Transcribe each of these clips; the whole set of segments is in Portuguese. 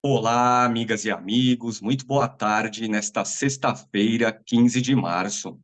Olá, amigas e amigos, muito boa tarde nesta sexta-feira, 15 de março.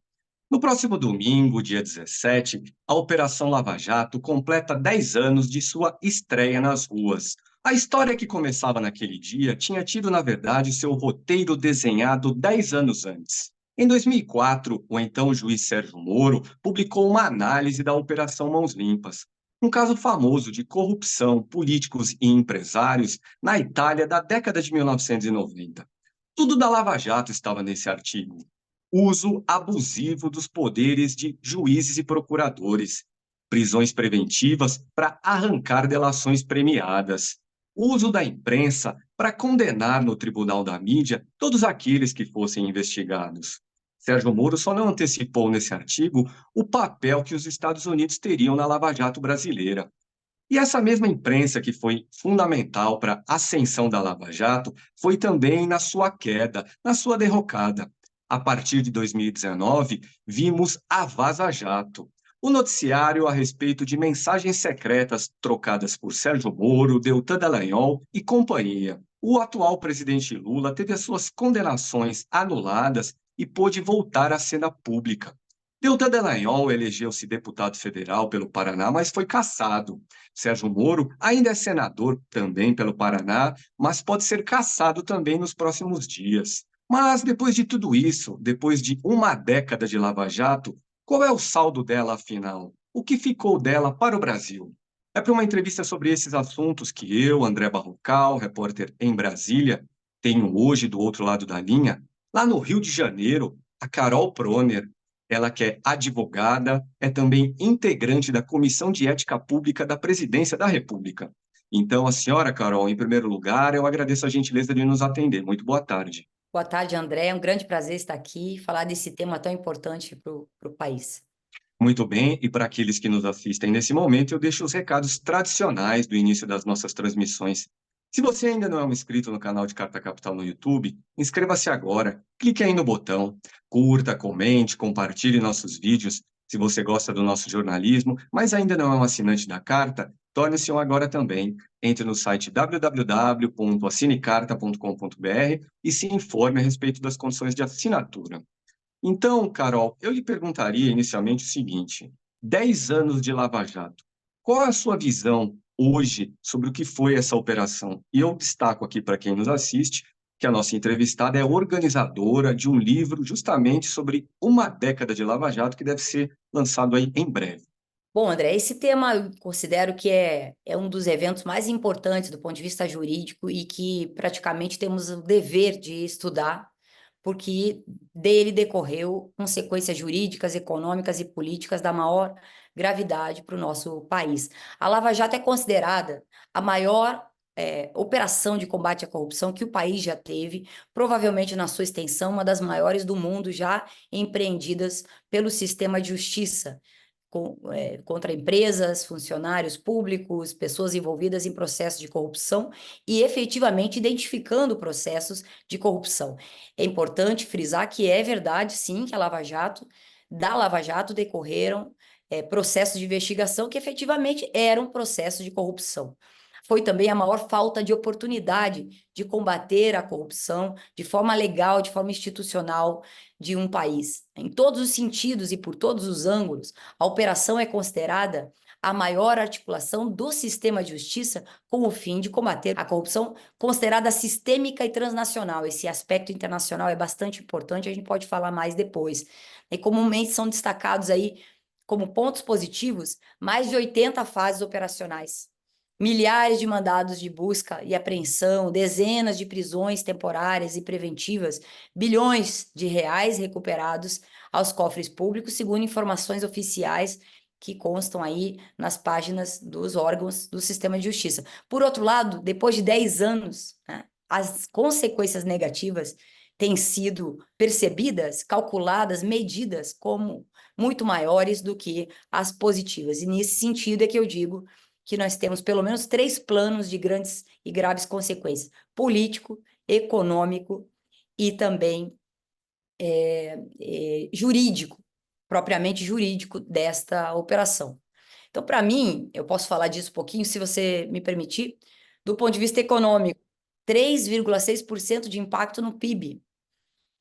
No próximo domingo, dia 17, a Operação Lava Jato completa 10 anos de sua estreia nas ruas. A história que começava naquele dia tinha tido, na verdade, seu roteiro desenhado 10 anos antes. Em 2004, o então juiz Sérgio Moro publicou uma análise da Operação Mãos Limpas, um caso famoso de corrupção, políticos e empresários na Itália da década de 1990. Tudo da Lava Jato estava nesse artigo: uso abusivo dos poderes de juízes e procuradores, prisões preventivas para arrancar delações premiadas, uso da imprensa para condenar no tribunal da mídia todos aqueles que fossem investigados. Sérgio Moro só não antecipou nesse artigo o papel que os Estados Unidos teriam na Lava Jato brasileira. E essa mesma imprensa que foi fundamental para a ascensão da Lava Jato foi também na sua queda, na sua derrocada. A partir de 2019, vimos a Vaza Jato, o noticiário a respeito de mensagens secretas trocadas por Sérgio Moro, Deltan Dallagnol e companhia. O atual presidente Lula teve as suas condenações anuladas e pôde voltar à cena pública. Deltan Dallagnol elegeu-se deputado federal pelo Paraná, mas foi cassado. Sérgio Moro ainda é senador também pelo Paraná, mas pode ser cassado também nos próximos dias. Mas depois de tudo isso, depois de uma década de Lava Jato, qual é o saldo dela afinal? O que ficou dela para o Brasil? É para uma entrevista sobre esses assuntos que eu, André Barrocal, repórter em Brasília, tenho hoje do outro lado da linha, lá no Rio de Janeiro, a Carol Proner. Ela que é advogada, é também integrante da Comissão de Ética Pública da Presidência da República. Então, a senhora, Carol, em primeiro lugar, eu agradeço a gentileza de nos atender. Muito boa tarde. Boa tarde, André. É um grande prazer estar aqui e falar desse tema tão importante para o país. Muito bem, e para aqueles que nos assistem nesse momento, eu deixo os recados tradicionais do início das nossas transmissões. Se você ainda não é um inscrito no canal de Carta Capital no YouTube, inscreva-se agora, clique aí no botão, curta, comente, compartilhe nossos vídeos. Se você gosta do nosso jornalismo, mas ainda não é um assinante da Carta, torne-se um agora também. Entre no site www.assinecarta.com.br e se informe a respeito das condições de assinatura. Então, Carol, eu lhe perguntaria inicialmente o seguinte: 10 anos de Lava Jato, qual é a sua visão hoje sobre o que foi essa operação? E eu destaco aqui para quem nos assiste que a nossa entrevistada é organizadora de um livro justamente sobre uma década de Lava Jato que deve ser lançado aí em breve. Bom, André, esse tema eu considero que é um dos eventos mais importantes do ponto de vista jurídico e que praticamente temos o dever de estudar, porque dele decorreu consequências jurídicas, econômicas e políticas da maior gravidade para o nosso país. A Lava Jato é considerada a maior operação de combate à corrupção que o país já teve, provavelmente na sua extensão, uma das maiores do mundo já empreendidas pelo sistema de justiça contra empresas, funcionários públicos, pessoas envolvidas em processos de corrupção e efetivamente identificando processos de corrupção. É importante frisar que é verdade, sim, que da Lava Jato decorreram processos de investigação que efetivamente eram processos de corrupção. Foi também a maior falta de oportunidade de combater a corrupção de forma legal, de forma institucional de um país. Em todos os sentidos e por todos os ângulos, a operação é considerada a maior articulação do sistema de justiça com o fim de combater a corrupção considerada sistêmica e transnacional. Esse aspecto internacional é bastante importante, a gente pode falar mais depois. E comumente são destacados aí como pontos positivos mais de 80 fases operacionais, milhares de mandados de busca e apreensão, dezenas de prisões temporárias e preventivas, bilhões de reais recuperados aos cofres públicos, segundo informações oficiais que constam aí nas páginas dos órgãos do sistema de justiça. Por outro lado, depois de 10 anos, né, as consequências negativas têm sido percebidas, calculadas, medidas como muito maiores do que as positivas. E nesse sentido é que eu digo que nós temos pelo menos 3 planos de grandes e graves consequências: político, econômico e também jurídico, propriamente jurídico desta operação. Então, para mim, eu posso falar disso um pouquinho, se você me permitir, do ponto de vista econômico. 3,6% de impacto no PIB,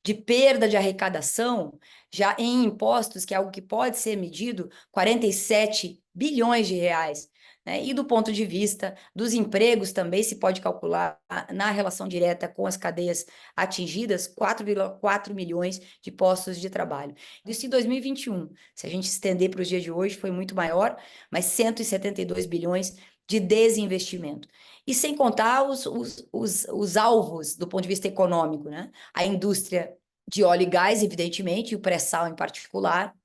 de perda de arrecadação, já em impostos, que é algo que pode ser medido, 47 bilhões de reais. Né? E do ponto de vista dos empregos, também se pode calcular na relação direta com as cadeias atingidas, 4,4 milhões de postos de trabalho. Isso em 2021. Se a gente estender para os dias de hoje, foi muito maior, mas 172 bilhões de desinvestimento. E sem contar os alvos do ponto de vista econômico, né? A indústria de óleo e gás, evidentemente, e o pré-sal em particular,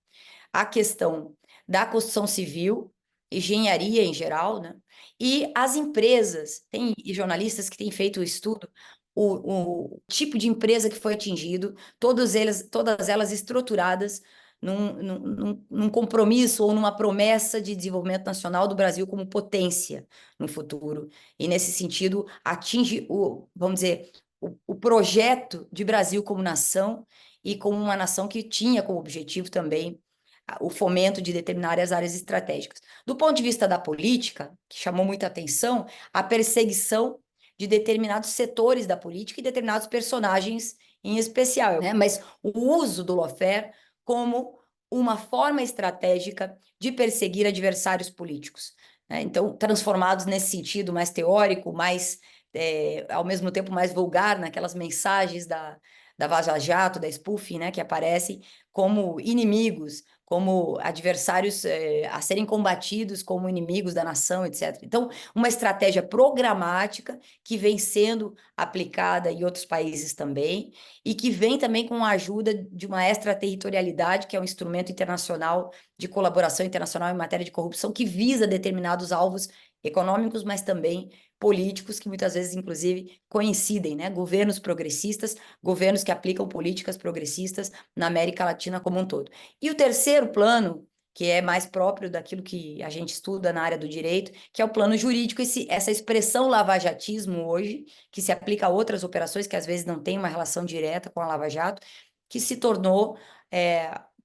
a questão da construção civil, engenharia em geral, né? E as empresas, tem jornalistas que têm feito o estudo, o tipo de empresa que foi atingido, todas elas estruturadas num compromisso ou numa promessa de desenvolvimento nacional do Brasil como potência no futuro. E, nesse sentido, atinge vamos dizer, o projeto de Brasil como nação e como uma nação que tinha como objetivo também o fomento de determinadas áreas estratégicas. Do ponto de vista da política, que chamou muita atenção, a perseguição de determinados setores da política e determinados personagens em especial, né? Mas o uso do lawfare como uma forma estratégica de perseguir adversários políticos, né? Então, transformados nesse sentido mais teórico, mais, ao mesmo tempo, mais vulgar, naquelas mensagens da Vaza Jato, da spoofing, né, que aparecem como inimigos, como adversários a serem combatidos como inimigos da nação, etc. Então, uma estratégia programática que vem sendo aplicada em outros países também e que vem também com a ajuda de uma extraterritorialidade, que é um instrumento internacional de colaboração internacional em matéria de corrupção que visa determinados alvos econômicos, mas também políticos que muitas vezes, inclusive, coincidem, né? Governos progressistas, governos que aplicam políticas progressistas na América Latina como um todo. E o terceiro plano, que é mais próprio daquilo que a gente estuda na área do direito, que é o plano jurídico, essa expressão lavajatismo hoje, que se aplica a outras operações que às vezes não têm uma relação direta com a Lava Jato, que se tornou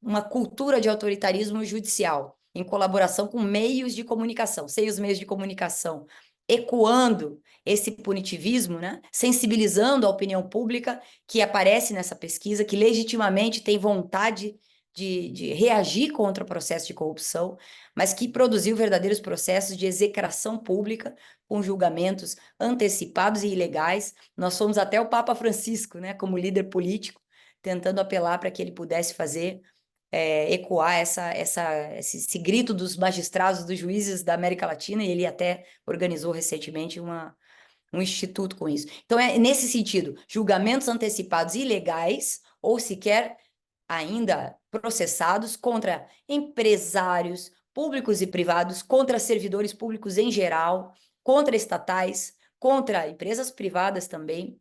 uma cultura de autoritarismo judicial, em colaboração com meios de comunicação, sem os meios de comunicação ecoando esse punitivismo, né? Sensibilizando a opinião pública que aparece nessa pesquisa, que legitimamente tem vontade de reagir contra o processo de corrupção, mas que produziu verdadeiros processos de execração pública, com julgamentos antecipados e ilegais. Nós fomos até o Papa Francisco, né, como líder político, tentando apelar para que ele pudesse fazer ecoar esse grito dos magistrados, dos juízes da América Latina, e ele até organizou recentemente um instituto com isso. Então, é nesse sentido, julgamentos antecipados ilegais ou sequer ainda processados contra empresários públicos e privados, contra servidores públicos em geral, contra estatais, contra empresas privadas também,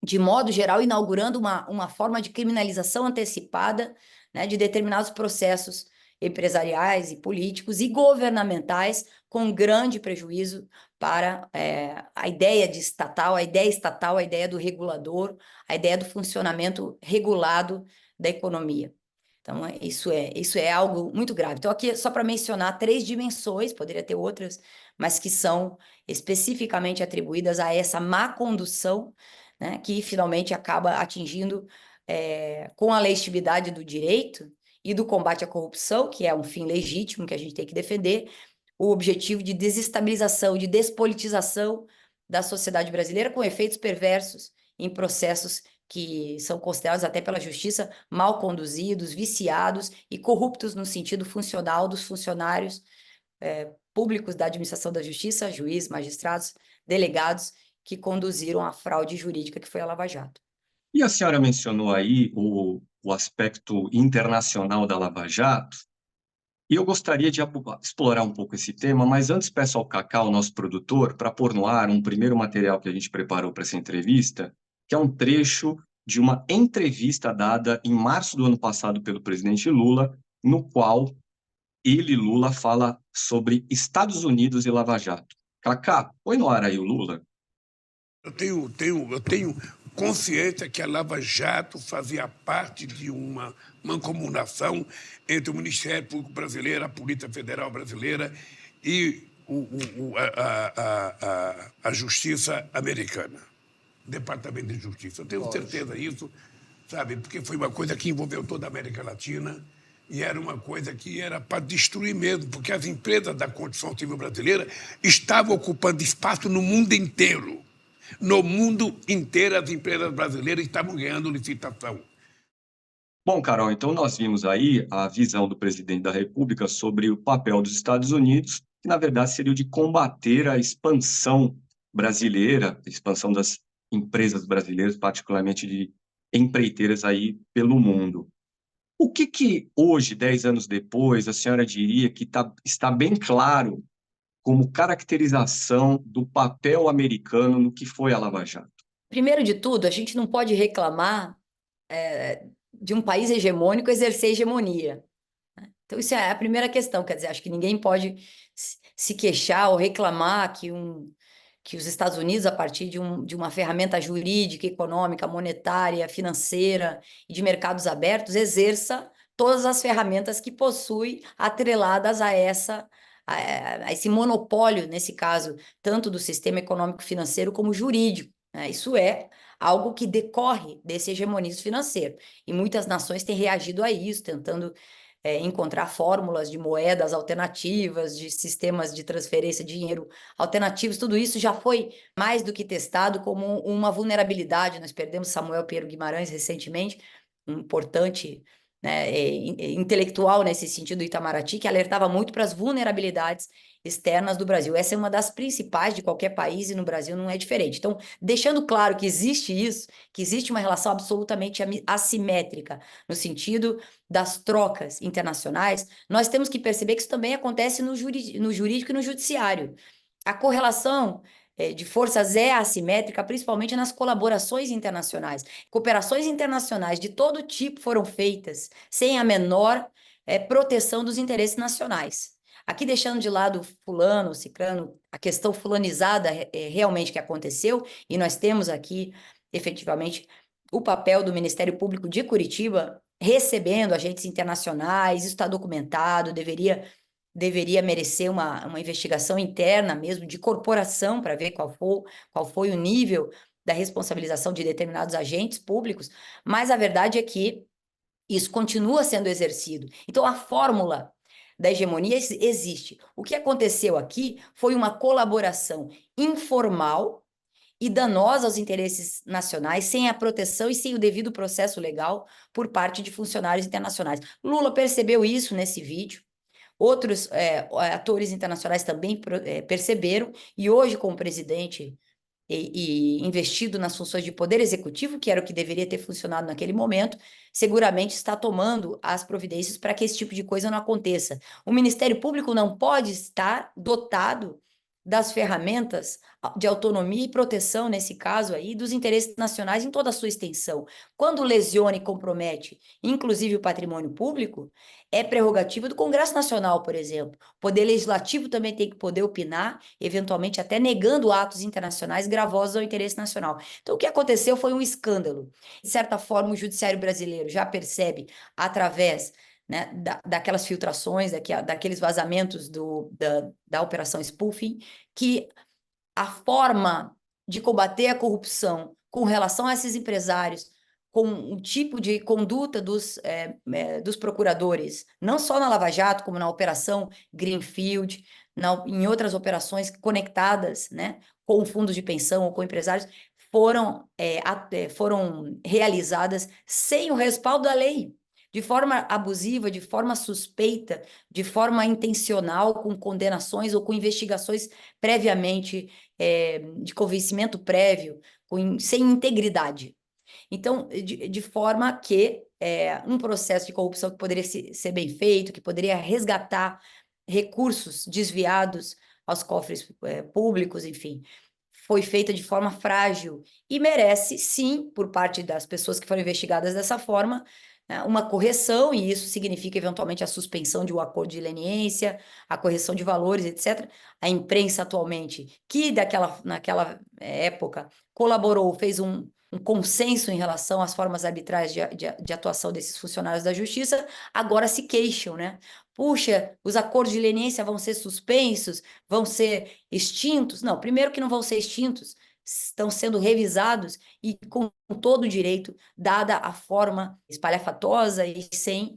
de modo geral, inaugurando uma forma de criminalização antecipada, né, de determinados processos empresariais e políticos e governamentais, com grande prejuízo para a ideia de estatal, a ideia do regulador, a ideia do funcionamento regulado da economia. Então, isso é algo muito grave. Então, aqui, só para mencionar 3 dimensões, poderia ter outras, mas que são especificamente atribuídas a essa má condução, né, que finalmente acaba atingindo, com a legitimidade do direito e do combate à corrupção, que é um fim legítimo que a gente tem que defender, o objetivo de desestabilização, de despolitização da sociedade brasileira, com efeitos perversos em processos que são considerados até pela justiça mal conduzidos, viciados e corruptos no sentido funcional dos funcionários públicos da administração da justiça, juízes, magistrados, delegados, que conduziram a fraude jurídica que foi a Lava Jato. E a senhora mencionou aí o aspecto internacional da Lava Jato, e eu gostaria de explorar um pouco esse tema, mas antes peço ao Cacau, nosso produtor, para pôr no ar um primeiro material que a gente preparou para essa entrevista, que é um trecho de uma entrevista dada em março do ano passado pelo presidente Lula, no qual ele, Lula, fala sobre Estados Unidos e Lava Jato. Cacá, põe no ar aí o Lula. Eu tenho consciência que a Lava Jato fazia parte de uma mancomunação entre o Ministério Público Brasileiro, a Polícia Federal Brasileira e a Justiça Americana. Departamento de Justiça. Eu tenho Lógico. certeza disso, sabe? Porque foi uma coisa que envolveu toda a América Latina e era uma coisa que era para destruir mesmo, porque as empresas da construção civil brasileira estavam ocupando espaço no mundo inteiro. No mundo inteiro, as empresas brasileiras estavam ganhando licitação. Bom, Carol, então nós vimos aí a visão do presidente da República sobre o papel dos Estados Unidos, que na verdade seria o de combater a expansão brasileira, a expansão das empresas brasileiras, particularmente de empreiteiras aí pelo mundo. O que hoje, 10 anos depois, a senhora diria que está bem claro como caracterização do papel americano no que foi a Lava Jato? Primeiro de tudo, a gente não pode reclamar de um país hegemônico exercer hegemonia. Então, isso é a primeira questão, quer dizer, acho que ninguém pode se queixar ou reclamar que os Estados Unidos, a partir de uma ferramenta jurídica, econômica, monetária, financeira e de mercados abertos, exerça todas as ferramentas que possui atreladas a esse monopólio, nesse caso, tanto do sistema econômico financeiro como jurídico, né? Isso é algo que decorre desse hegemonismo financeiro. E muitas nações têm reagido a isso, tentando encontrar fórmulas de moedas alternativas, de sistemas de transferência de dinheiro alternativos. Tudo isso já foi mais do que testado como uma vulnerabilidade. Nós perdemos Samuel Pinheiro Guimarães recentemente, um importante, né, intelectual nesse sentido do Itamaraty, que alertava muito para as vulnerabilidades externas do Brasil. Essa é uma das principais de qualquer país e no Brasil não é diferente. Então, deixando claro que existe isso, que existe uma relação absolutamente assimétrica no sentido das trocas internacionais, nós temos que perceber que isso também acontece no jurídico e no judiciário. A correlação de forças é assimétrica, principalmente nas colaborações internacionais. Cooperações internacionais de todo tipo foram feitas sem a menor proteção dos interesses nacionais. Aqui deixando de lado fulano, ciclano, a questão fulanizada realmente que aconteceu, e nós temos aqui, efetivamente, o papel do Ministério Público de Curitiba recebendo agentes internacionais, isso está documentado, deveria merecer uma investigação interna mesmo, de corporação, para ver qual foi o nível da responsabilização de determinados agentes públicos, mas a verdade é que isso continua sendo exercido. Então, a fórmula da hegemonia existe. O que aconteceu aqui foi uma colaboração informal e danosa aos interesses nacionais, sem a proteção e sem o devido processo legal por parte de funcionários internacionais. Lula percebeu isso nesse vídeo. Outros atores internacionais também perceberam, e hoje, como presidente e investido nas funções de poder executivo, que era o que deveria ter funcionado naquele momento, seguramente está tomando as providências para que esse tipo de coisa não aconteça. O Ministério Público não pode estar dotado das ferramentas de autonomia e proteção, nesse caso aí, dos interesses nacionais em toda a sua extensão. Quando lesiona e compromete, inclusive o patrimônio público, é prerrogativa do Congresso Nacional, por exemplo. O Poder Legislativo também tem que poder opinar, eventualmente até negando atos internacionais gravosos ao interesse nacional. Então, o que aconteceu foi um escândalo. De certa forma, o judiciário brasileiro já percebe, através, né, daquelas filtrações, daqueles vazamentos da Operação Spoofing, que a forma de combater a corrupção com relação a esses empresários, com um tipo de conduta dos procuradores, não só na Lava Jato, como na Operação Greenfield, em outras operações conectadas, né, com fundos de pensão ou com empresários, foram realizadas sem o respaldo da lei, de forma abusiva, de forma suspeita, de forma intencional, com condenações ou com investigações previamente, de convencimento prévio, sem integridade. Então, de forma que um processo de corrupção que poderia ser bem feito, que poderia resgatar recursos desviados aos cofres públicos, enfim, foi feita de forma frágil e merece, sim, por parte das pessoas que foram investigadas dessa forma, uma correção, e isso significa eventualmente a suspensão de um acordo de leniência, a correção de valores, etc. A imprensa atualmente, que naquela época colaborou, fez um consenso em relação às formas arbitrais de atuação desses funcionários da justiça, agora se queixam, né? Puxa, os acordos de leniência vão ser suspensos, vão ser extintos? Não, primeiro que não vão ser extintos, estão sendo revisados e com todo o direito, dada a forma espalhafatosa e sem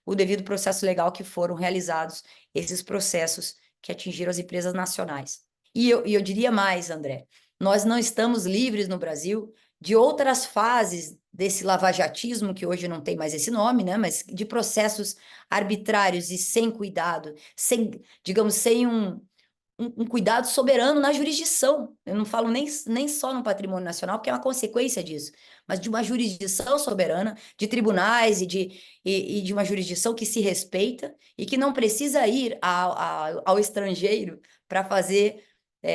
o devido processo legal que foram realizados esses processos que atingiram as empresas nacionais. E eu diria mais, André, nós não estamos livres no Brasil de outras fases desse lavajatismo, que hoje não tem mais esse nome, né, mas de processos arbitrários e sem cuidado, sem, digamos, sem um cuidado soberano na jurisdição. Eu não falo nem só no patrimônio nacional, porque é uma consequência disso, mas de uma jurisdição soberana, de tribunais e de uma jurisdição que se respeita e que não precisa ir ao estrangeiro para fazer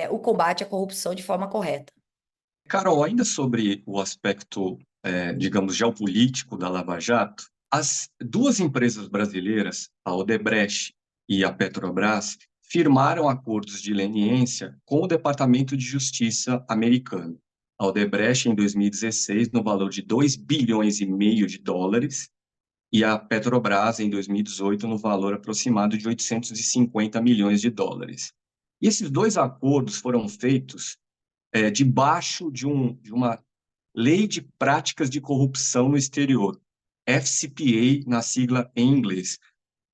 o combate à corrupção de forma correta. Carol, ainda sobre o aspecto, digamos, geopolítico da Lava Jato, as duas empresas brasileiras, a Odebrecht e a Petrobras, firmaram acordos de leniência com o Departamento de Justiça americano. A Odebrecht, em 2016, no valor de 2,5 bilhões de dólares, e a Petrobras, em 2018, no valor aproximado de 850 milhões de dólares. E esses dois acordos foram feitos debaixo de uma Lei de Práticas de Corrupção no Exterior, FCPA, na sigla em inglês.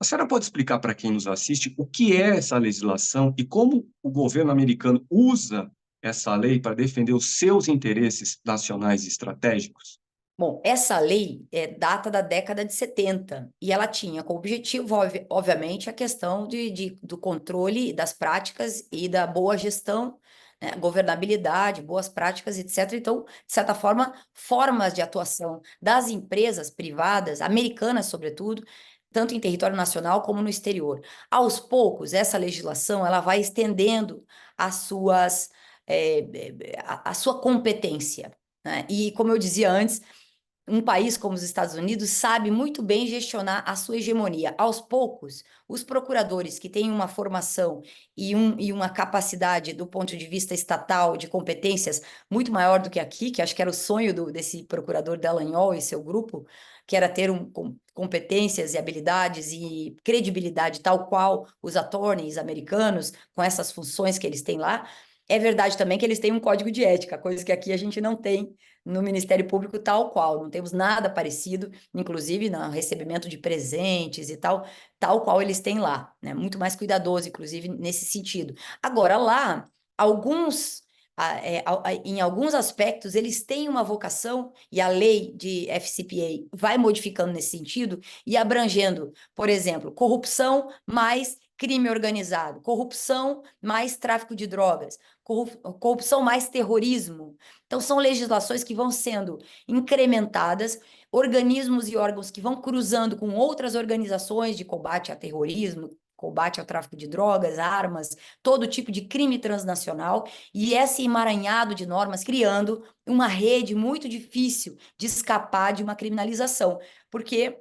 A senhora pode explicar para quem nos assiste o que é essa legislação e como o governo americano usa essa lei para defender os seus interesses nacionais e estratégicos? Bom, essa lei data da década de 70 e ela tinha como objetivo, obviamente, a questão do controle das práticas e da boa gestão, né, governabilidade, boas práticas, etc. Então, de certa forma, formas de atuação das empresas privadas, americanas sobretudo, tanto em território nacional como no exterior. Aos poucos, essa legislação ela vai estendendo a sua competência, né? E, como eu dizia antes, um país como os Estados Unidos sabe muito bem gestionar a sua hegemonia. Aos poucos, os procuradores que têm uma formação e uma capacidade do ponto de vista estatal de competências muito maior do que aqui, que acho que era o sonho desse procurador Dallagnol e seu grupo, que era ter competências e habilidades e credibilidade tal qual os attorneys americanos, com essas funções que eles têm lá. É verdade também que eles têm um código de ética, coisa que aqui a gente não tem no Ministério Público tal qual, não temos nada parecido, inclusive no recebimento de presentes e tal qual eles têm lá, né? Muito mais cuidadoso, inclusive, nesse sentido. Agora, lá, em alguns aspectos, eles têm uma vocação, e a lei de FCPA vai modificando nesse sentido e abrangendo, por exemplo, corrupção mais crime organizado, corrupção mais tráfico de drogas, corrupção mais terrorismo. Então, são legislações que vão sendo incrementadas, organismos e órgãos que vão cruzando com outras organizações de combate a terrorismo, combate ao tráfico de drogas, armas, todo tipo de crime transnacional, e esse emaranhado de normas criando uma rede muito difícil de escapar de uma criminalização, porque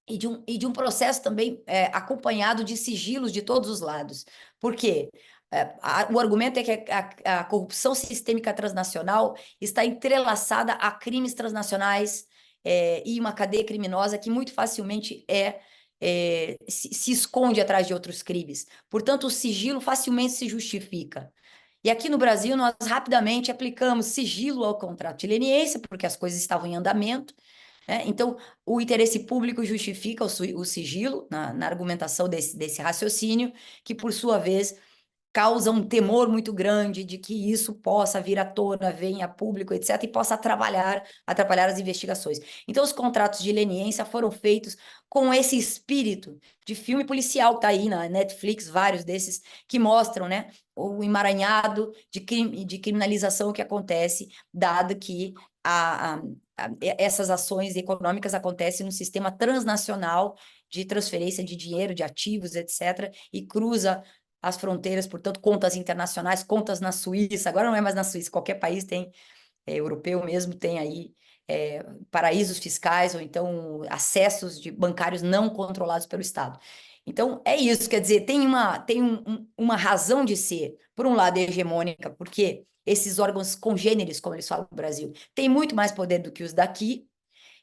e de um processo também acompanhado de sigilos de todos os lados. Por quê? O argumento é que a corrupção sistêmica transnacional está entrelaçada a crimes transnacionais e uma cadeia criminosa que muito facilmente se esconde atrás de outros crimes. Portanto, o sigilo facilmente se justifica. E aqui no Brasil, nós rapidamente aplicamos sigilo ao contrato de leniência, porque as coisas estavam em andamento. Então, o interesse público justifica o sigilo na argumentação desse raciocínio, que, por sua vez, causa um temor muito grande de que isso possa vir à tona, venha a público, etc., e possa atrapalhar as investigações. Então, os contratos de leniência foram feitos com esse espírito de filme policial que está aí na Netflix, vários desses, que mostram, né, o emaranhado de criminalização que acontece, dado que essas ações econômicas acontecem no sistema transnacional de transferência de dinheiro, de ativos, etc., e cruza as fronteiras, portanto, contas internacionais, contas na Suíça, agora não é mais na Suíça, qualquer país tem, europeu mesmo, tem aí paraísos fiscais ou então acessos de bancários não controlados pelo Estado. Então, é isso, quer dizer, tem uma razão de ser, por um lado, hegemônica, porque esses órgãos congêneres, como eles falam no Brasil, têm muito mais poder do que os daqui,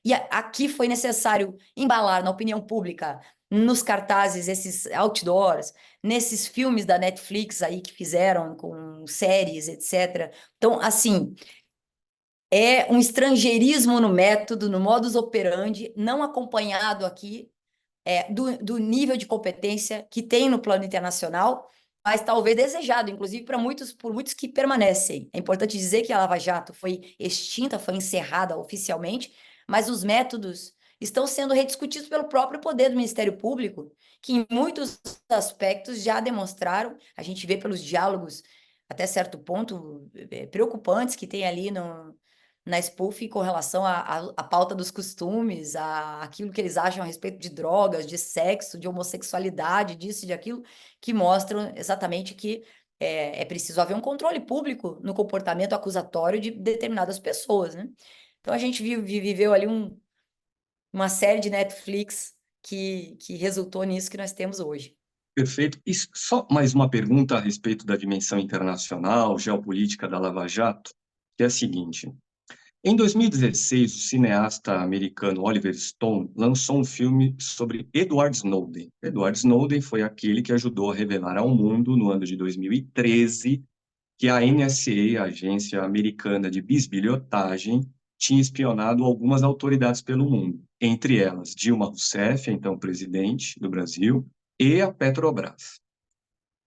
e aqui foi necessário embalar na opinião pública nos cartazes, esses outdoors, nesses filmes da Netflix aí que fizeram com séries, etc. Então, assim, é um estrangeirismo no método, no modus operandi, não acompanhado aqui do nível de competência que tem no plano internacional, mas talvez desejado, inclusive por muitos que permanecem. É importante dizer que a Lava Jato foi extinta, foi encerrada oficialmente, mas os métodos estão sendo rediscutidos pelo próprio poder do Ministério Público, que em muitos aspectos já demonstraram, a gente vê pelos diálogos até certo ponto preocupantes que tem ali na Spoofy com relação à pauta dos costumes, aquilo que eles acham a respeito de drogas, de sexo, de homossexualidade, disso e de aquilo, que mostram exatamente que é preciso haver um controle público no comportamento acusatório de determinadas pessoas, né? Então a gente viveu ali uma série de Netflix que resultou nisso que nós temos hoje. Perfeito. E só mais uma pergunta a respeito da dimensão internacional, geopolítica da Lava Jato, que é a seguinte. Em 2016, o cineasta americano Oliver Stone lançou um filme sobre Edward Snowden. Edward Snowden foi aquele que ajudou a revelar ao mundo, no ano de 2013, que a NSA, a Agência Americana de Bisbilhotagem, tinha espionado algumas autoridades pelo mundo, entre elas Dilma Rousseff, então presidente do Brasil, e a Petrobras.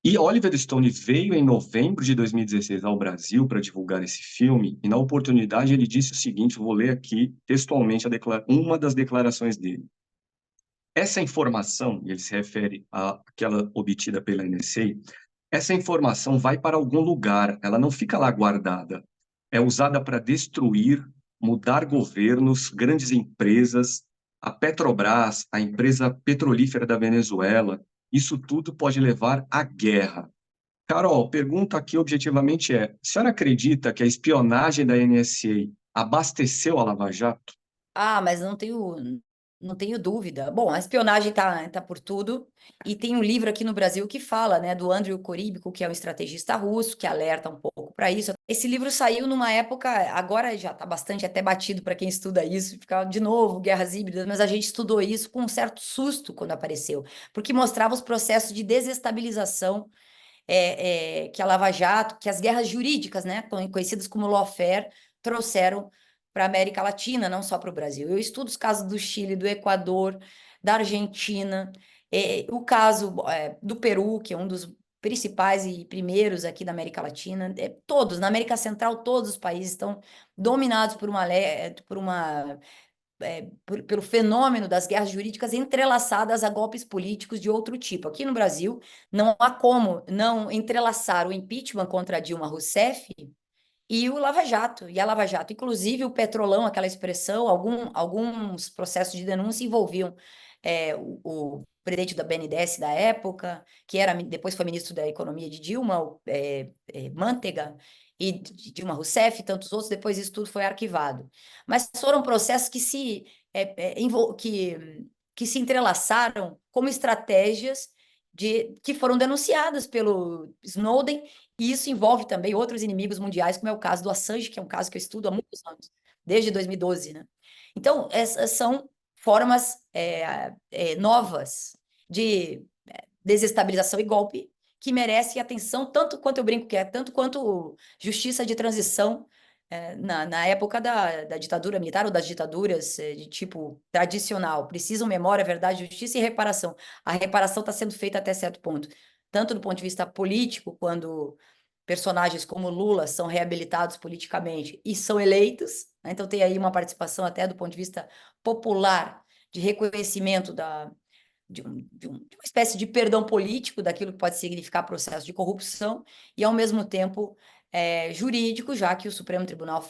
E Oliver Stone veio em novembro de 2016 ao Brasil para divulgar esse filme, e na oportunidade ele disse o seguinte, vou ler aqui textualmente uma das declarações dele. Essa informação, e ele se refere àquela obtida pela NSA, essa informação vai para algum lugar, ela não fica lá guardada. É usada para destruir, mudar governos, grandes empresas, a Petrobras, a empresa petrolífera da Venezuela, isso tudo pode levar à guerra. Carol, pergunta aqui objetivamente a senhora acredita que a espionagem da NSA abasteceu a Lava Jato? Mas não tenho dúvida. Bom, a espionagem tá por tudo, e tem um livro aqui no Brasil que fala, né, do Andrei Koríbiko, que é um estrategista russo, que alerta um pouco para isso. Esse livro saiu numa época, agora já está bastante até batido para quem estuda isso, ficar de novo, guerras híbridas, mas a gente estudou isso com um certo susto quando apareceu, porque mostrava os processos de desestabilização que a Lava Jato, que as guerras jurídicas, né, conhecidas como lawfare, trouxeram para a América Latina, não só para o Brasil. Eu estudo os casos do Chile, do Equador, da Argentina, o caso do Peru, que é um dos principais e primeiros aqui da América Latina, todos, na América Central, todos os países estão dominados pelo fenômeno das guerras jurídicas entrelaçadas a golpes políticos de outro tipo. Aqui no Brasil, não há como não entrelaçar o impeachment contra Dilma Rousseff e o Lava Jato. E a Lava Jato, inclusive o Petrolão, aquela expressão, alguns processos de denúncia envolviam o presidente da BNDES da época, que depois foi ministro da Economia de Dilma, Manteiga, e de Dilma Rousseff e tantos outros, depois isso tudo foi arquivado. Mas foram processos que se entrelaçaram como estratégias que foram denunciadas pelo Snowden, e isso envolve também outros inimigos mundiais, como é o caso do Assange, que é um caso que eu estudo há muitos anos, desde 2012, né? Então, essas são formas novas de desestabilização e golpe que merecem atenção, tanto quanto eu brinco que tanto quanto justiça de transição na época da ditadura militar ou das ditaduras de tipo tradicional. Precisam memória, verdade, justiça e reparação. A reparação está sendo feita até certo ponto, tanto do ponto de vista político, quando personagens como Lula são reabilitados politicamente e são eleitos, né? Então tem aí uma participação até do ponto de vista popular, de reconhecimento de uma espécie de perdão político daquilo que pode significar processo de corrupção, e ao mesmo tempo jurídico, já que o Supremo Tribunal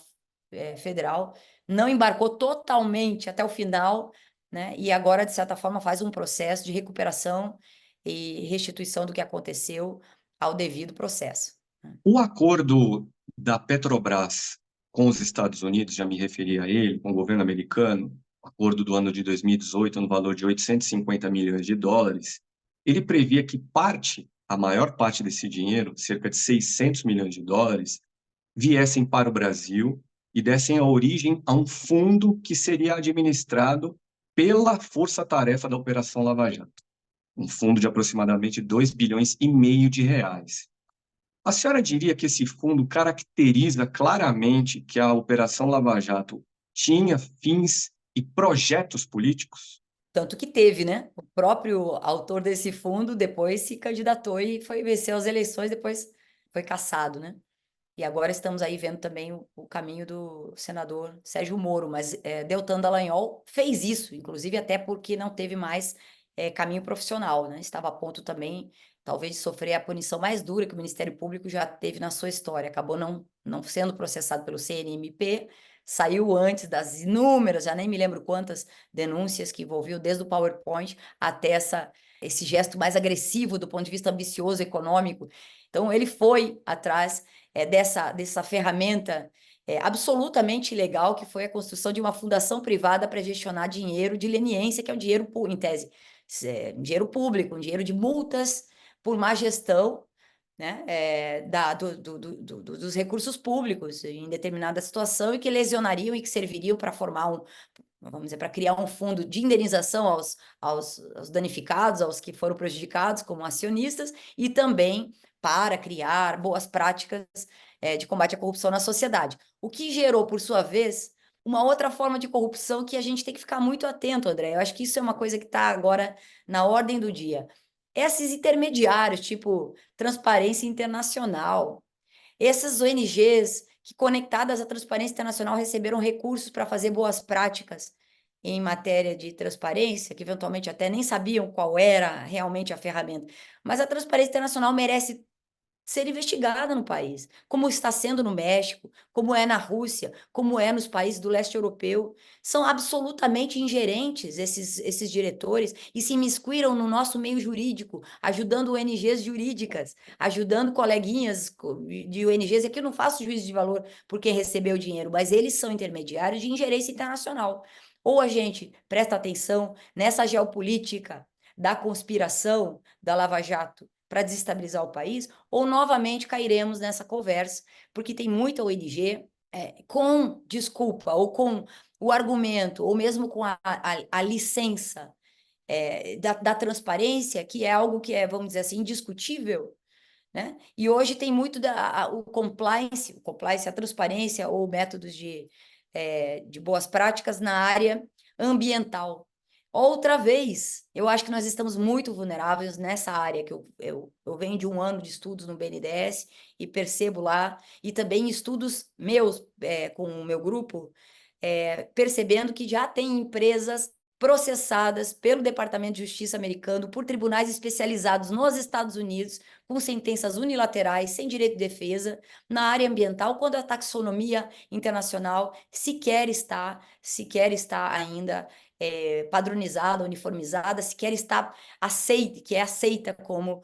Federal não embarcou totalmente até o final, né? E agora, de certa forma, faz um processo de recuperação e restituição do que aconteceu ao devido processo. O acordo da Petrobras com os Estados Unidos, já me referi a ele, com o governo americano, acordo do ano de 2018, no valor de 850 milhões de dólares, ele previa que a maior parte desse dinheiro, cerca de 600 milhões de dólares, viessem para o Brasil e dessem a origem a um fundo que seria administrado pela Força Tarefa da Operação Lava Jato. um fundo de aproximadamente 2,5 bilhões de reais. A senhora diria que esse fundo caracteriza claramente que a Operação Lava Jato tinha fins e projetos políticos? Tanto que teve, né? O próprio autor desse fundo depois se candidatou e foi vencer as eleições, depois foi cassado, né? E agora estamos aí vendo também o caminho do senador Sérgio Moro, mas Deltan Dallagnol fez isso, inclusive até porque não teve mais caminho profissional, né? Estava a ponto também, talvez, de sofrer a punição mais dura que o Ministério Público já teve na sua história. Acabou não sendo processado pelo CNMP, saiu antes das inúmeras, já nem me lembro quantas denúncias que envolviam, desde o PowerPoint até esse gesto mais agressivo do ponto de vista ambicioso econômico. Então, ele foi atrás dessa ferramenta absolutamente ilegal, que foi a construção de uma fundação privada para gestionar dinheiro de leniência, que é um dinheiro, em tese, um dinheiro público, um dinheiro de multas por má gestão, né, dos recursos públicos em determinada situação e que lesionariam e que serviriam para formar vamos dizer, para criar um fundo de indenização aos danificados, aos que foram prejudicados como acionistas, e também para criar boas práticas de combate à corrupção na sociedade. O que gerou, por sua vez, uma outra forma de corrupção que a gente tem que ficar muito atento, André. Eu acho que isso é uma coisa que está agora na ordem do dia. Esses intermediários, tipo Transparência Internacional, essas ONGs que, conectadas à Transparência Internacional, receberam recursos para fazer boas práticas em matéria de transparência, que eventualmente até nem sabiam qual era realmente a ferramenta. Mas a Transparência Internacional merece ser investigada no país, como está sendo no México, como é na Rússia, como é nos países do leste europeu. São absolutamente ingerentes esses diretores e se imiscuíram no nosso meio jurídico, ajudando ONGs jurídicas, ajudando coleguinhas de ONGs. Aqui eu não faço juízo de valor por quem recebeu o dinheiro, mas eles são intermediários de ingerência internacional. Ou a gente presta atenção nessa geopolítica da conspiração da Lava Jato para desestabilizar o país, ou novamente cairemos nessa conversa, porque tem muita ONG com desculpa, ou com o argumento, ou mesmo com a licença da transparência, que é algo que é, vamos dizer assim, indiscutível, né? E hoje tem muito o compliance, a transparência ou métodos de boas práticas na área ambiental. Outra vez, eu acho que nós estamos muito vulneráveis nessa área, que eu venho de um ano de estudos no BNDES e percebo lá, e também estudos meus com o meu grupo, percebendo que já tem empresas processadas pelo Departamento de Justiça americano por tribunais especializados nos Estados Unidos, com sentenças unilaterais, sem direito de defesa, na área ambiental, quando a taxonomia internacional sequer está ainda padronizada, uniformizada, sequer está aceita como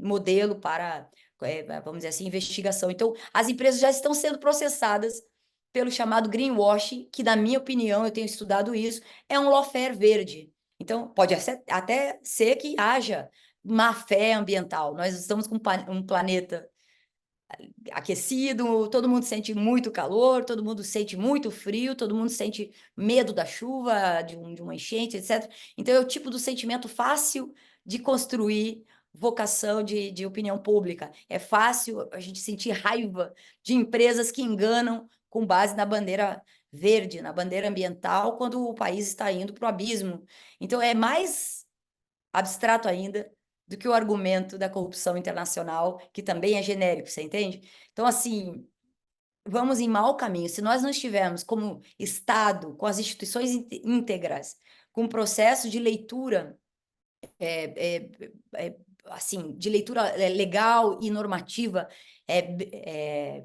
modelo para, vamos dizer assim, investigação. Então, as empresas já estão sendo processadas pelo chamado greenwashing, que, na minha opinião, eu tenho estudado isso, é um lawfare verde. Então, pode até ser que haja má-fé ambiental. Nós estamos com um planeta aquecido, todo mundo sente muito calor, todo mundo sente muito frio, todo mundo sente medo da chuva, de uma enchente, etc. Então, é o tipo do sentimento fácil de construir vocação de opinião pública. É fácil a gente sentir raiva de empresas que enganam com base na bandeira verde, na bandeira ambiental, quando o país está indo para o abismo. Então, é mais abstrato ainda do que o argumento da corrupção internacional, que também é genérico, você entende? Então, assim, vamos em mau caminho. Se nós não estivermos como Estado, com as instituições íntegras, com um processo de leitura assim, de leitura legal e normativa,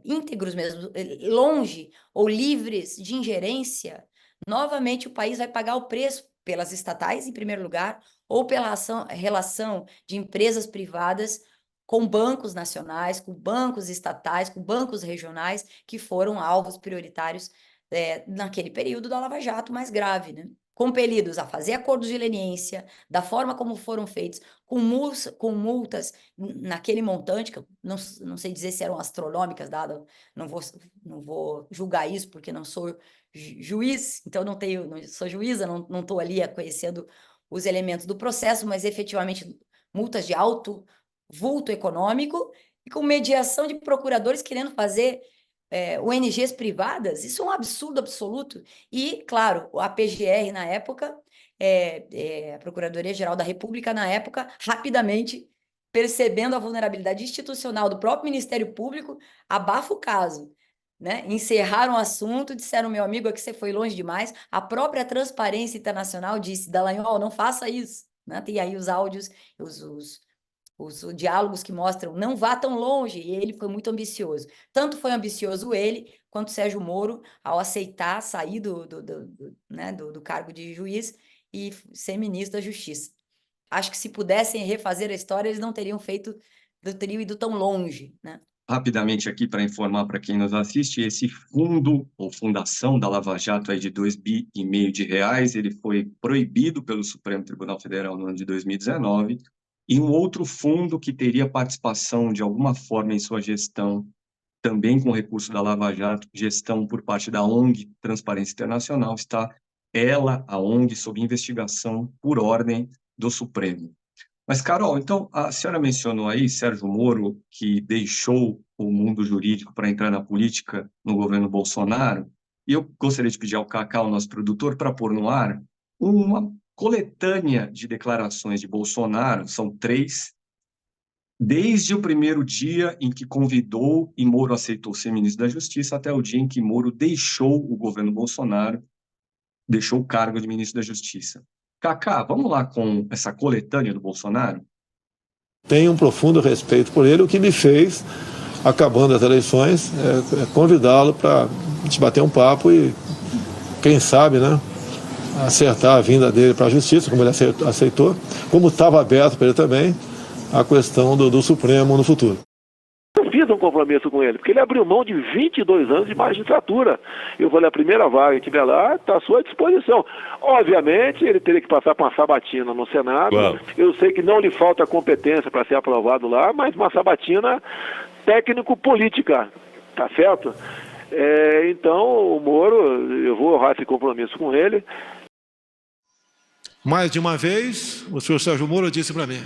íntegros mesmo, longe ou livres de ingerência, novamente o país vai pagar o preço pelas estatais, em primeiro lugar, ou pela relação de empresas privadas com bancos nacionais, com bancos estatais, com bancos regionais, que foram alvos prioritários naquele período da Lava Jato mais grave, né? Compelidos a fazer acordos de leniência, da forma como foram feitos, com multas naquele montante, que eu não sei dizer se eram astronômicas, dado, não vou julgar isso, porque não sou juiz, então não sou juíza, não estou ali conhecendo os elementos do processo, mas efetivamente multas de alto vulto econômico e com mediação de procuradores querendo fazer ONGs privadas. Isso é um absurdo absoluto. E, claro, a PGR na época, a Procuradoria-Geral da República na época, rapidamente percebendo a vulnerabilidade institucional do próprio Ministério Público, abafa o caso, né? Encerraram o assunto, disseram, meu amigo, aqui você foi longe demais. A própria Transparência Internacional disse, Dallagnol, não faça isso, né? Tem aí os áudios, os diálogos que mostram, não vá tão longe, e ele foi muito ambicioso. Tanto foi ambicioso ele, quanto Sérgio Moro, ao aceitar sair do cargo de juiz e ser ministro da Justiça. Acho que se pudessem refazer a história, eles não teriam ido tão longe, né? Rapidamente aqui para informar para quem nos assiste, esse fundo ou fundação da Lava Jato é de 2,5 bi de reais, ele foi proibido pelo Supremo Tribunal Federal no ano de 2019, e um outro fundo que teria participação de alguma forma em sua gestão, também com recurso da Lava Jato, gestão por parte da ONG Transparência Internacional, está ela, a ONG, sob investigação por ordem do Supremo. Mas, Carol, então, a senhora mencionou aí Sérgio Moro, que deixou o mundo jurídico para entrar na política no governo Bolsonaro, e eu gostaria de pedir ao Cacau, nosso produtor, para pôr no ar uma coletânea de declarações de Bolsonaro, são 3, desde o primeiro dia em que convidou e Moro aceitou ser ministro da Justiça, até o dia em que Moro deixou o governo Bolsonaro, deixou o cargo de ministro da Justiça. Cacá, vamos lá com essa coletânea do Bolsonaro? Tenho um profundo respeito por ele, o que me fez, acabando as eleições, convidá-lo para a gente bater um papo e, quem sabe, né, acertar a vinda dele para a Justiça, como ele aceitou, como estava aberto para ele também a questão do Supremo no futuro. Eu fiz um compromisso com ele, porque ele abriu mão de 22 anos de magistratura. Eu falei, a primeira vaga que tiver lá está à sua disposição. Obviamente, ele teria que passar por uma sabatina no Senado. Uau. Eu sei que não lhe falta competência para ser aprovado lá, mas uma sabatina técnico-política, tá certo? Então, o Moro, eu vou honrar esse compromisso com ele. Mais de uma vez, o senhor Sérgio Moro disse para mim,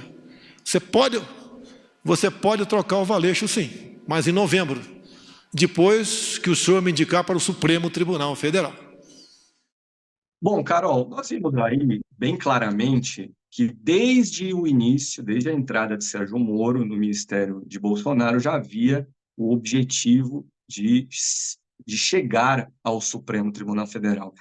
você pode trocar o Valeixo, sim, mas em novembro, depois que o senhor me indicar para o Supremo Tribunal Federal. Bom, Carol, nós vimos aí bem claramente que desde o início, desde a entrada de Sérgio Moro no ministério de Bolsonaro, já havia o objetivo de chegar ao Supremo Tribunal Federal.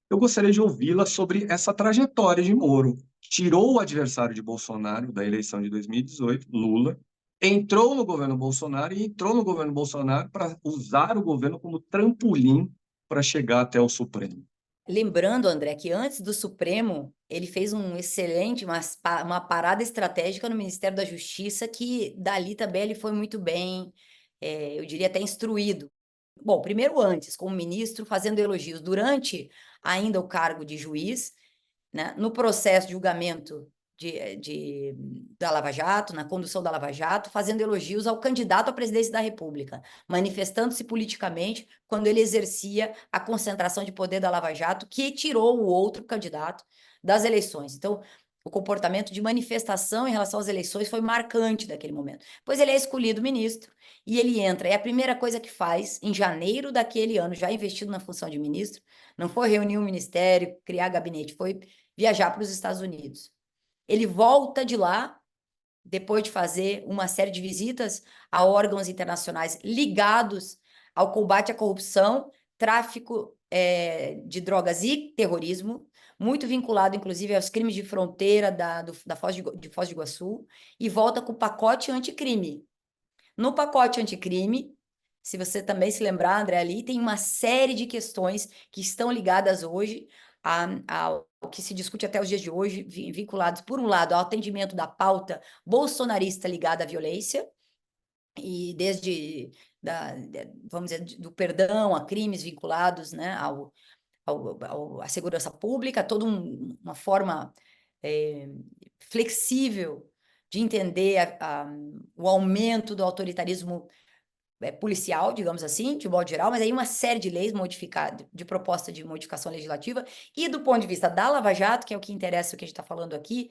Eu gostaria de ouvi-la sobre essa trajetória de Moro. Tirou o adversário de Bolsonaro da eleição de 2018, Lula, entrou no governo Bolsonaro e entrou no governo Bolsonaro para usar o governo como trampolim para chegar até o Supremo. Lembrando, André, que antes do Supremo, ele fez uma parada estratégica no Ministério da Justiça, que dali também ele foi muito bem, eu diria até instruído. Bom, primeiro antes, como ministro, fazendo elogios durante ainda o cargo de juiz, né, no processo de julgamento da Lava Jato, na condução da Lava Jato, fazendo elogios ao candidato à presidência da República, manifestando-se politicamente quando ele exercia a concentração de poder da Lava Jato, que tirou o outro candidato das eleições. Então, o comportamento de manifestação em relação às eleições foi marcante daquele momento. Pois ele é escolhido ministro e ele entra. E a primeira coisa que faz, em janeiro daquele ano, já investido na função de ministro, não foi reunir um ministério, criar gabinete, foi viajar para os Estados Unidos. Ele volta de lá, depois de fazer uma série de visitas a órgãos internacionais ligados ao combate à corrupção, tráfico de drogas e terrorismo, muito vinculado, inclusive, aos crimes de fronteira da Foz de Iguaçu, e volta com o pacote anticrime. No pacote anticrime, se você também se lembrar, André, ali tem uma série de questões que estão ligadas hoje ao que se discute até os dias de hoje, vinculados, por um lado, ao atendimento da pauta bolsonarista ligada à violência, e desde, vamos dizer, do perdão a crimes vinculados, né, à segurança pública, toda uma forma flexível de entender o aumento do autoritarismo policial, digamos assim, de modo geral, mas aí uma série de leis modificadas, de proposta de modificação legislativa, e do ponto de vista da Lava Jato, que é o que interessa o que a gente está falando aqui,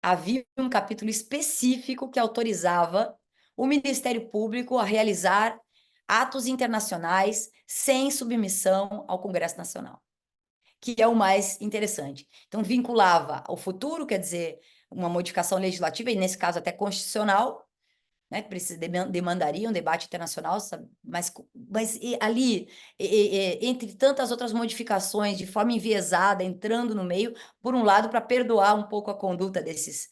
havia um capítulo específico que autorizava o Ministério Público a realizar atos internacionais sem submissão ao Congresso Nacional, que é o mais interessante. Então, vinculava ao futuro, quer dizer, uma modificação legislativa, e nesse caso até constitucional, né, demandaria um debate internacional, sabe? Mas ali, entre tantas outras modificações, de forma enviesada, entrando no meio, por um lado, para perdoar um pouco a conduta desses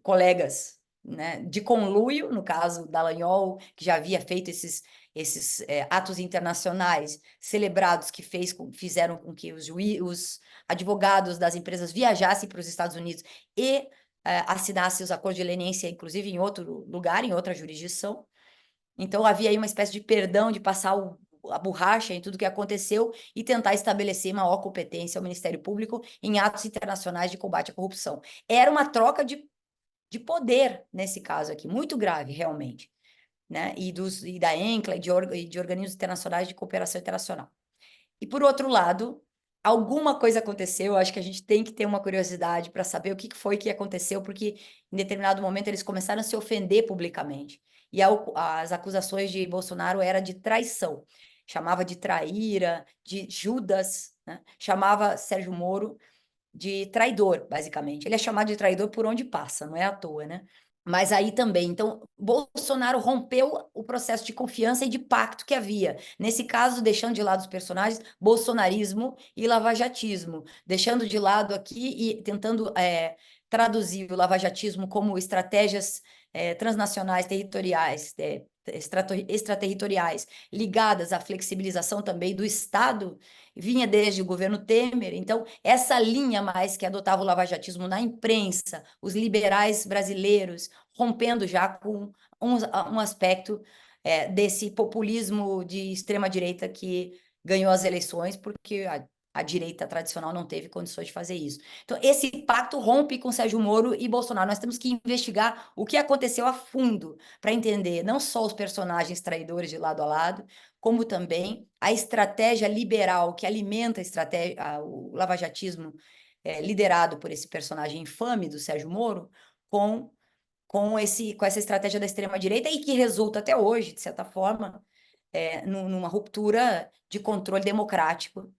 colegas, né, de conluio, no caso Dallagnol, que já havia feito esses atos internacionais celebrados que fizeram com que os advogados das empresas viajassem para os Estados Unidos e assinasse os acordos de leniência, inclusive em outro lugar, em outra jurisdição. Então, havia aí uma espécie de perdão, de passar a borracha em tudo que aconteceu e tentar estabelecer maior competência ao Ministério Público em atos internacionais de combate à corrupção. Era uma troca de poder, nesse caso aqui, muito grave, realmente, né? E da ENCLA e de organismos internacionais de cooperação internacional. E, por outro lado, alguma coisa aconteceu, acho que a gente tem que ter uma curiosidade para saber o que foi que aconteceu, porque em determinado momento eles começaram a se ofender publicamente. E as acusações de Bolsonaro eram de traição. Chamava de traíra, de Judas, né? Chamava Sérgio Moro de traidor, basicamente. Ele é chamado de traidor por onde passa, não é à toa, né? Mas aí também, então, Bolsonaro rompeu o processo de confiança e de pacto que havia. Nesse caso, deixando de lado os personagens, bolsonarismo e lavajatismo. Deixando de lado aqui e tentando traduzir o lavajatismo como estratégias transnacionais, territoriais, extraterritoriais, ligadas à flexibilização também do Estado, vinha desde o governo Temer. Então, essa linha mais que adotava o lavajatismo na imprensa, os liberais brasileiros, rompendo já com um aspecto desse populismo de extrema-direita que ganhou as eleições, porque a direita tradicional não teve condições de fazer isso. Então, esse pacto rompe com Sérgio Moro e Bolsonaro. Nós temos que investigar o que aconteceu a fundo para entender não só os personagens traidores de lado a lado, como também a estratégia liberal que alimenta o lavajatismo liderado por esse personagem infame do Sérgio Moro, com essa estratégia da extrema-direita e que resulta até hoje, de certa forma, numa ruptura de controle democrático,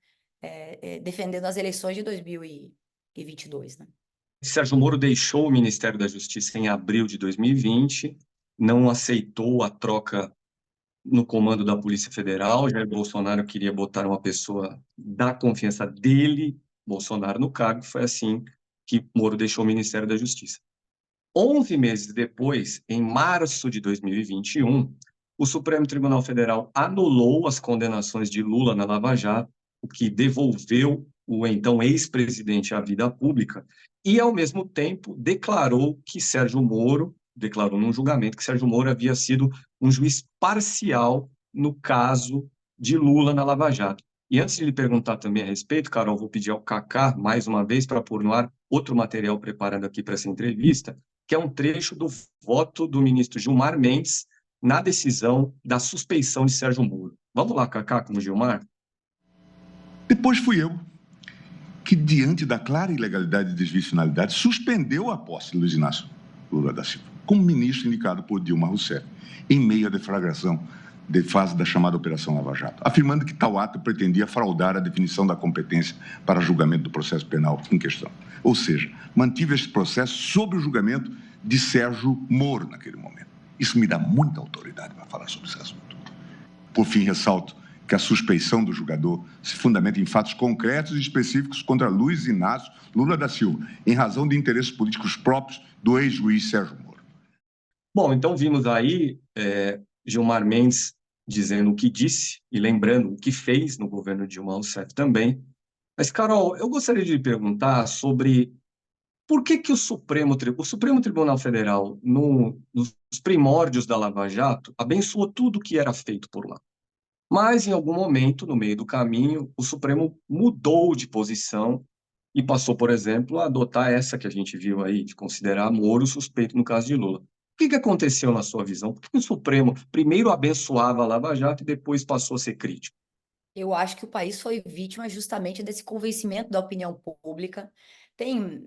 defendendo as eleições de 2022, né? Sérgio Moro deixou o Ministério da Justiça em abril de 2020, não aceitou a troca no comando da Polícia Federal. Jair Bolsonaro queria botar uma pessoa da confiança dele, Bolsonaro, no cargo. Foi assim que Moro deixou o Ministério da Justiça. 11 meses depois, em março de 2021, o Supremo Tribunal Federal anulou as condenações de Lula na Lava Jato, o que devolveu o então ex-presidente à vida pública, e, ao mesmo tempo, declarou num julgamento que Sérgio Moro havia sido um juiz parcial no caso de Lula na Lava Jato. E antes de lhe perguntar também a respeito, Carol, vou pedir ao Cacá, mais uma vez, para pôr no ar outro material preparado aqui para essa entrevista, que é um trecho do voto do ministro Gilmar Mendes na decisão da suspeição de Sérgio Moro. Vamos lá, Cacá, com o Gilmar? Depois fui eu que, diante da clara ilegalidade e disfuncionalidade, suspendeu a posse de Luiz Inácio Lula da Silva, como ministro indicado por Dilma Rousseff, em meio à deflagração de fase da chamada Operação Lava Jato, afirmando que tal ato pretendia fraudar a definição da competência para julgamento do processo penal em questão. Ou seja, mantive este processo sob o julgamento de Sérgio Moro naquele momento. Isso me dá muita autoridade para falar sobre esse assunto. Por fim, ressalto que a suspeição do julgador se fundamenta em fatos concretos e específicos contra Luiz Inácio Lula da Silva, em razão de interesses políticos próprios do ex-juiz Sérgio Moro. Bom, então vimos aí Gilmar Mendes dizendo o que disse e lembrando o que fez no governo Dilma Rousseff também. Mas, Carol, eu gostaria de lhe perguntar sobre por que o Supremo Tribunal Federal, nos primórdios da Lava Jato, abençoou tudo que era feito por lá. Mas, em algum momento, no meio do caminho, o Supremo mudou de posição e passou, por exemplo, a adotar essa que a gente viu aí, de considerar Moro suspeito no caso de Lula. Por que aconteceu na sua visão? Por que o Supremo primeiro abençoava a Lava Jato e depois passou a ser crítico? Eu acho que o país foi vítima justamente desse convencimento da opinião pública. Tem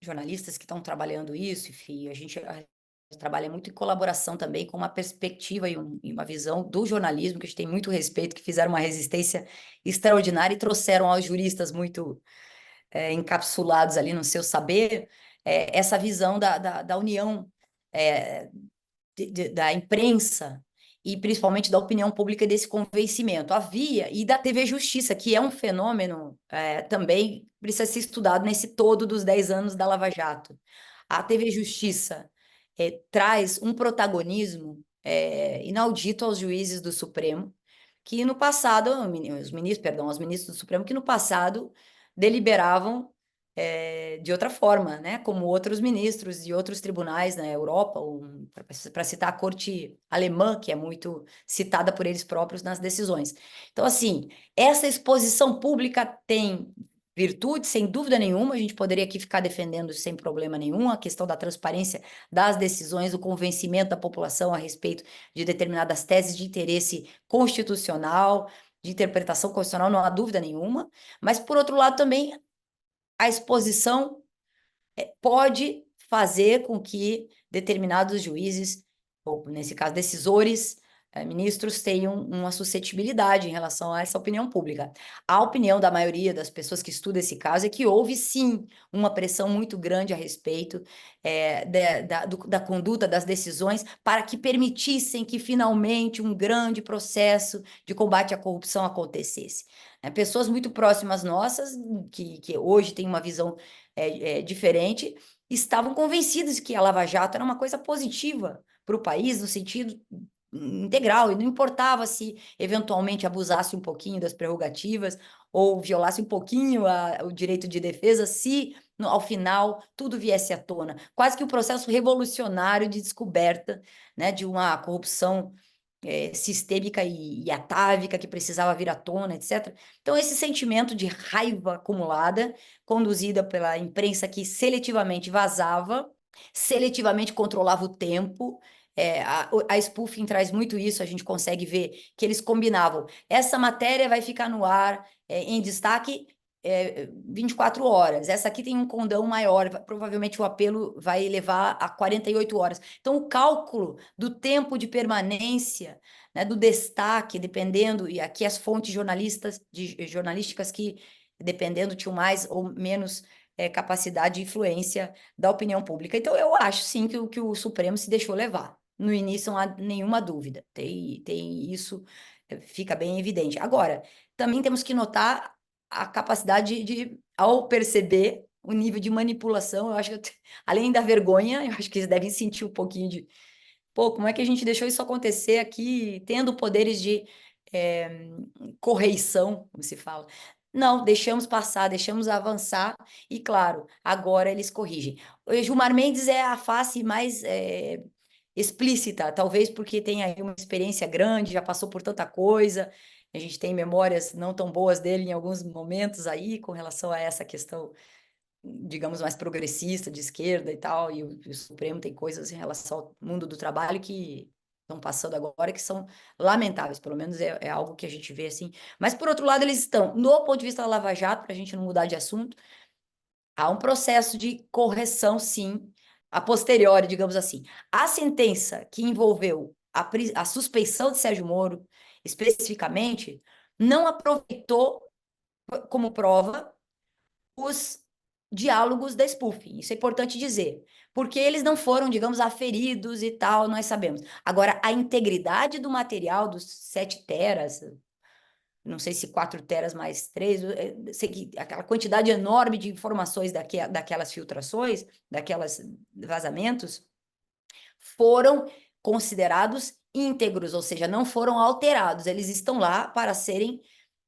jornalistas que estão trabalhando isso, enfim, a gente trabalha muito em colaboração também com uma perspectiva e uma visão do jornalismo, que a gente tem muito respeito, que fizeram uma resistência extraordinária e trouxeram aos juristas muito encapsulados ali no seu saber, essa visão da união da imprensa e principalmente da opinião pública desse convencimento. Havia, e da TV Justiça, que é um fenômeno também precisa ser estudado nesse todo dos 10 anos da Lava Jato. A TV Justiça traz um protagonismo inaudito aos juízes do Supremo, que no passado, os ministros do Supremo, que no passado deliberavam de outra forma, né? Como outros ministros de outros tribunais na Europa, para citar a corte alemã, que é muito citada por eles próprios nas decisões. Então, assim, essa exposição pública tem virtude, sem dúvida nenhuma, a gente poderia aqui ficar defendendo sem problema nenhum a questão da transparência das decisões, o convencimento da população a respeito de determinadas teses de interesse constitucional, de interpretação constitucional, não há dúvida nenhuma, mas, por outro lado, também a exposição pode fazer com que determinados juízes, ou nesse caso decisores, ministros, tenham uma suscetibilidade em relação a essa opinião pública. A opinião da maioria das pessoas que estudam esse caso é que houve, sim, uma pressão muito grande a respeito da conduta, das decisões, para que permitissem que, finalmente, um grande processo de combate à corrupção acontecesse. Pessoas muito próximas nossas, que hoje têm uma visão diferente, estavam convencidas que a Lava Jato era uma coisa positiva para o país, no sentido integral, e não importava se eventualmente abusasse um pouquinho das prerrogativas ou violasse um pouquinho o direito de defesa, se ao final tudo viesse à tona. Quase que um processo revolucionário de descoberta, né, de uma corrupção sistêmica e atávica que precisava vir à tona, etc. Então, esse sentimento de raiva acumulada, conduzida pela imprensa que seletivamente vazava, seletivamente controlava o tempo. A spoofing traz muito isso, a gente consegue ver que eles combinavam. Essa matéria vai ficar no ar em destaque 24 horas. Essa aqui tem um condão maior, provavelmente o apelo vai levar a 48 horas. Então, o cálculo do tempo de permanência, né, do destaque, dependendo, e aqui as fontes jornalísticas que, dependendo, tinham mais ou menos capacidade de influência da opinião pública. Então, eu acho, sim, que o Supremo se deixou levar. No início, não há nenhuma dúvida. Tem isso, fica bem evidente. Agora, também temos que notar a capacidade ao perceber o nível de manipulação, eu acho que, além da vergonha, eu acho que eles devem sentir um pouquinho de, pô, como é que a gente deixou isso acontecer aqui, tendo poderes de correição, como se fala. Não, deixamos passar, deixamos avançar, e claro, agora eles corrigem. O Gilmar Mendes é a face mais explícita, talvez porque tem aí uma experiência grande, já passou por tanta coisa, a gente tem memórias não tão boas dele em alguns momentos aí, com relação a essa questão, digamos, mais progressista, de esquerda e tal, e o Supremo tem coisas em relação ao mundo do trabalho que estão passando agora que são lamentáveis, pelo menos é algo que a gente vê assim. Mas, por outro lado, eles estão, no ponto de vista da Lava Jato, para a gente não mudar de assunto, há um processo de correção, sim, a posteriori, digamos assim. A sentença que envolveu a suspeição de Sérgio Moro, especificamente, não aproveitou como prova os diálogos da spoofing. Isso é importante dizer, porque eles não foram, digamos, aferidos e tal, nós sabemos. Agora, a integridade do material dos 7 teras, não sei se 4 teras mais 3, sei que aquela quantidade enorme de informações daquelas filtrações, daquelas vazamentos, foram considerados íntegros, ou seja, não foram alterados. Eles estão lá para serem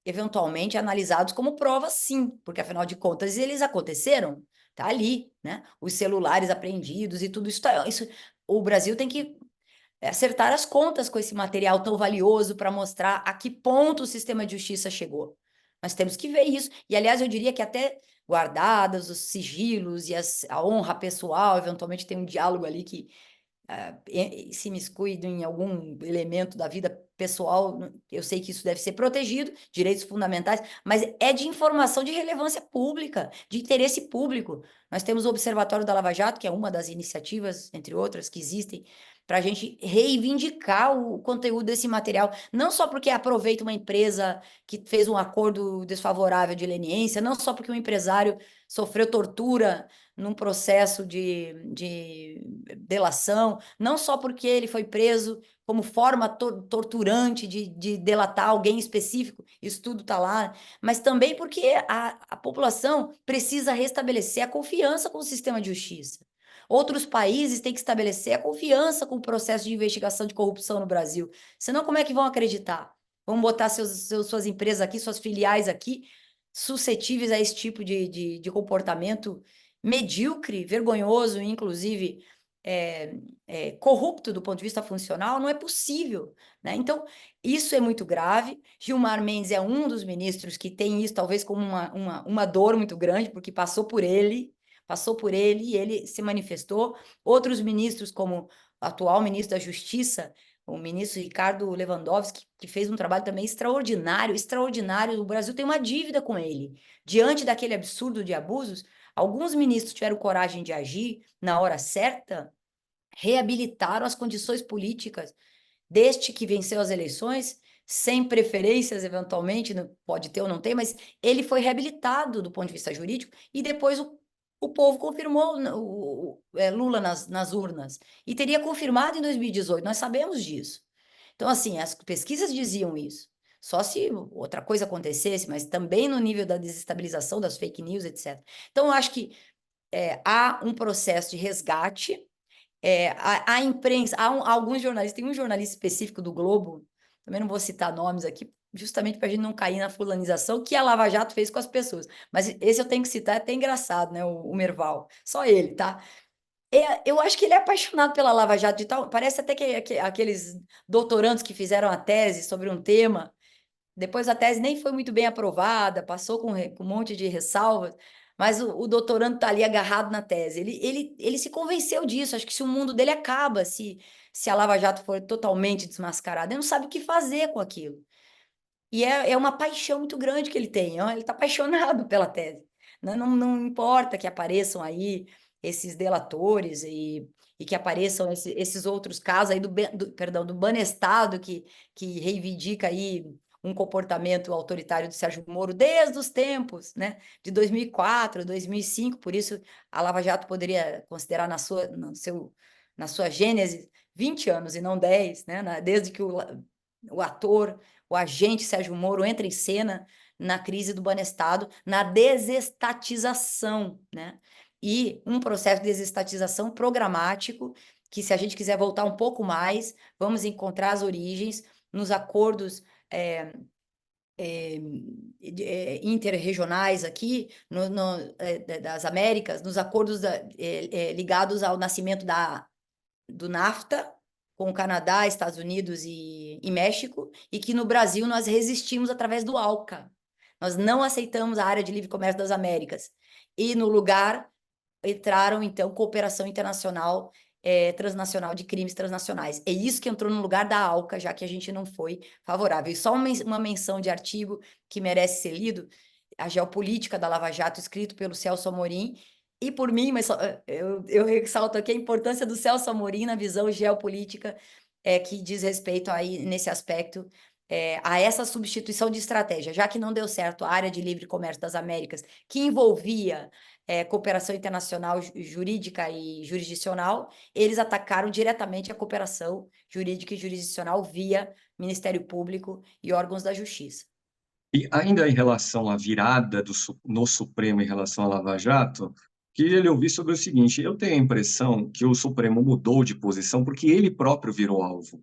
eventualmente analisados como prova, sim, porque afinal de contas eles aconteceram, tá ali, né? Os celulares apreendidos e tudo isso, o Brasil tem que acertar as contas com esse material tão valioso para mostrar a que ponto o sistema de justiça chegou. Nós temos que ver isso. E, aliás, eu diria que até guardados os sigilos e a honra pessoal, eventualmente tem um diálogo ali que se miscui em algum elemento da vida pessoal, eu sei que isso deve ser protegido, direitos fundamentais, mas é de informação de relevância pública, de interesse público. Nós temos o Observatório da Lava Jato, que é uma das iniciativas, entre outras, que existem, para a gente reivindicar o conteúdo desse material, não só porque aproveita uma empresa que fez um acordo desfavorável de leniência, não só porque um empresário sofreu tortura num processo de delação, não só porque ele foi preso como forma torturante de delatar alguém específico, isso tudo está lá, mas também porque a população precisa restabelecer a confiança com o sistema de justiça. Outros países têm que estabelecer a confiança com o processo de investigação de corrupção no Brasil. Senão, como é que vão acreditar? Vão botar suas empresas aqui, suas filiais aqui, suscetíveis a esse tipo de comportamento medíocre, vergonhoso, inclusive corrupto do ponto de vista funcional? Não é possível, né? Então, isso é muito grave. Gilmar Mendes é um dos ministros que tem isso, talvez como uma dor muito grande, porque passou por ele e ele se manifestou. Outros ministros, como o atual ministro da Justiça, o ministro Ricardo Lewandowski, que fez um trabalho também extraordinário, extraordinário. O Brasil tem uma dívida com ele. Diante daquele absurdo de abusos, alguns ministros tiveram coragem de agir na hora certa, reabilitaram as condições políticas deste que venceu as eleições, sem preferências, eventualmente, pode ter ou não ter, mas ele foi reabilitado do ponto de vista jurídico, e depois o povo confirmou Lula nas urnas, e teria confirmado em 2018, nós sabemos disso. Então, assim, as pesquisas diziam isso. Só se outra coisa acontecesse, mas também no nível da desestabilização das fake news, etc. Então, eu acho que há um processo de resgate. A imprensa, alguns jornalistas, tem um jornalista específico do Globo, também não vou citar nomes aqui, justamente para a gente não cair na fulanização que a Lava Jato fez com as pessoas. Mas esse eu tenho que citar, é até engraçado, né? O Merval, só ele, tá? Eu acho que ele é apaixonado pela Lava Jato de tal. Parece até que aqueles doutorandos que fizeram a tese sobre um tema, depois a tese nem foi muito bem aprovada, passou com um monte de ressalvas, mas o doutorando está ali agarrado na tese. Ele se convenceu disso. Acho que se o mundo dele acaba, se a Lava Jato for totalmente desmascarada, ele não sabe o que fazer com aquilo. E é uma paixão muito grande que ele tem. Ele está apaixonado pela tese. Não importa que apareçam aí esses delatores e que apareçam esses outros casos aí do Banestado, que reivindica aí um comportamento autoritário do Sérgio Moro desde os tempos, né, de 2004, 2005. Por isso a Lava Jato poderia considerar na sua gênese 20 anos e não 10, né, desde que o ator, o agente Sérgio Moro entra em cena na crise do Banestado, na desestatização, né? E um processo de desestatização programático, que se a gente quiser voltar um pouco mais, vamos encontrar as origens nos acordos interregionais aqui, das Américas, nos acordos ligados ao nascimento do NAFTA, com o Canadá, Estados Unidos e México, e que no Brasil nós resistimos através do ALCA. Nós não aceitamos a área de livre comércio das Américas. E no lugar entraram, então, cooperação internacional transnacional de crimes transnacionais. É isso que entrou no lugar da ALCA, já que a gente não foi favorável. E só uma menção de artigo que merece ser lido, a Geopolítica da Lava Jato, escrito pelo Celso Amorim, e por mim, mas eu ressalto aqui a importância do Celso Amorim na visão geopolítica que diz respeito aí, nesse aspecto, a essa substituição de estratégia, já que não deu certo a área de livre comércio das Américas, que envolvia cooperação internacional jurídica e jurisdicional, eles atacaram diretamente a cooperação jurídica e jurisdicional via Ministério Público e órgãos da Justiça. E ainda em relação à virada no Supremo em relação à Lava Jato, queria lhe ouvir sobre o seguinte: eu tenho a impressão que o Supremo mudou de posição porque ele próprio virou alvo.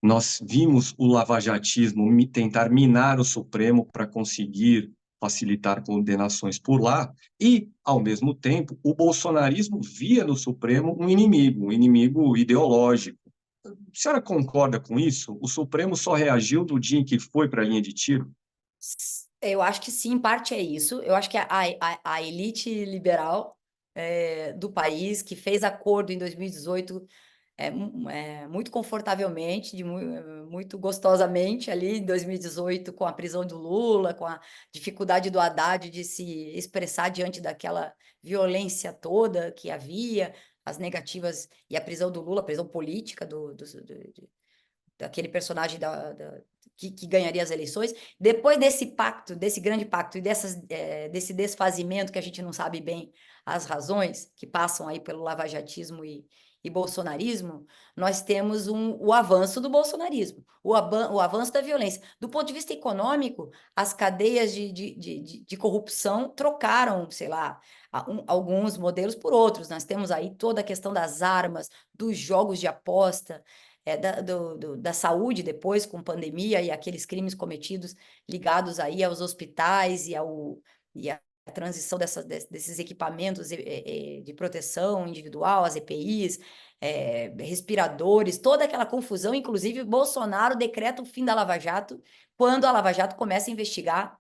Nós vimos o lavajatismo tentar minar o Supremo para conseguir facilitar condenações por lá, e, ao mesmo tempo, o bolsonarismo via no Supremo um inimigo ideológico. A senhora concorda com isso? O Supremo só reagiu no dia em que foi para a linha de tiro? Eu acho que sim, em parte é isso. Eu acho que a elite liberal do país, que fez acordo em 2018 muito confortavelmente, muito gostosamente ali em 2018, com a prisão do Lula, com a dificuldade do Haddad de se expressar diante daquela violência toda que havia, as negativas e a prisão do Lula, a prisão política daquele personagem que ganharia as eleições. Depois desse pacto, desse grande pacto e desse desfazimento que a gente não sabe bem as razões, que passam aí pelo lavajatismo e bolsonarismo, nós temos o avanço do bolsonarismo, o avanço da violência. Do ponto de vista econômico, as cadeias de corrupção trocaram, sei lá, alguns modelos por outros. Nós temos aí toda a questão das armas, dos jogos de aposta, da saúde depois, com pandemia, e aqueles crimes cometidos ligados aí aos hospitais e a transição desses equipamentos de proteção individual, as EPIs, respiradores, toda aquela confusão. Inclusive, Bolsonaro decreta o fim da Lava Jato quando a Lava Jato começa a investigar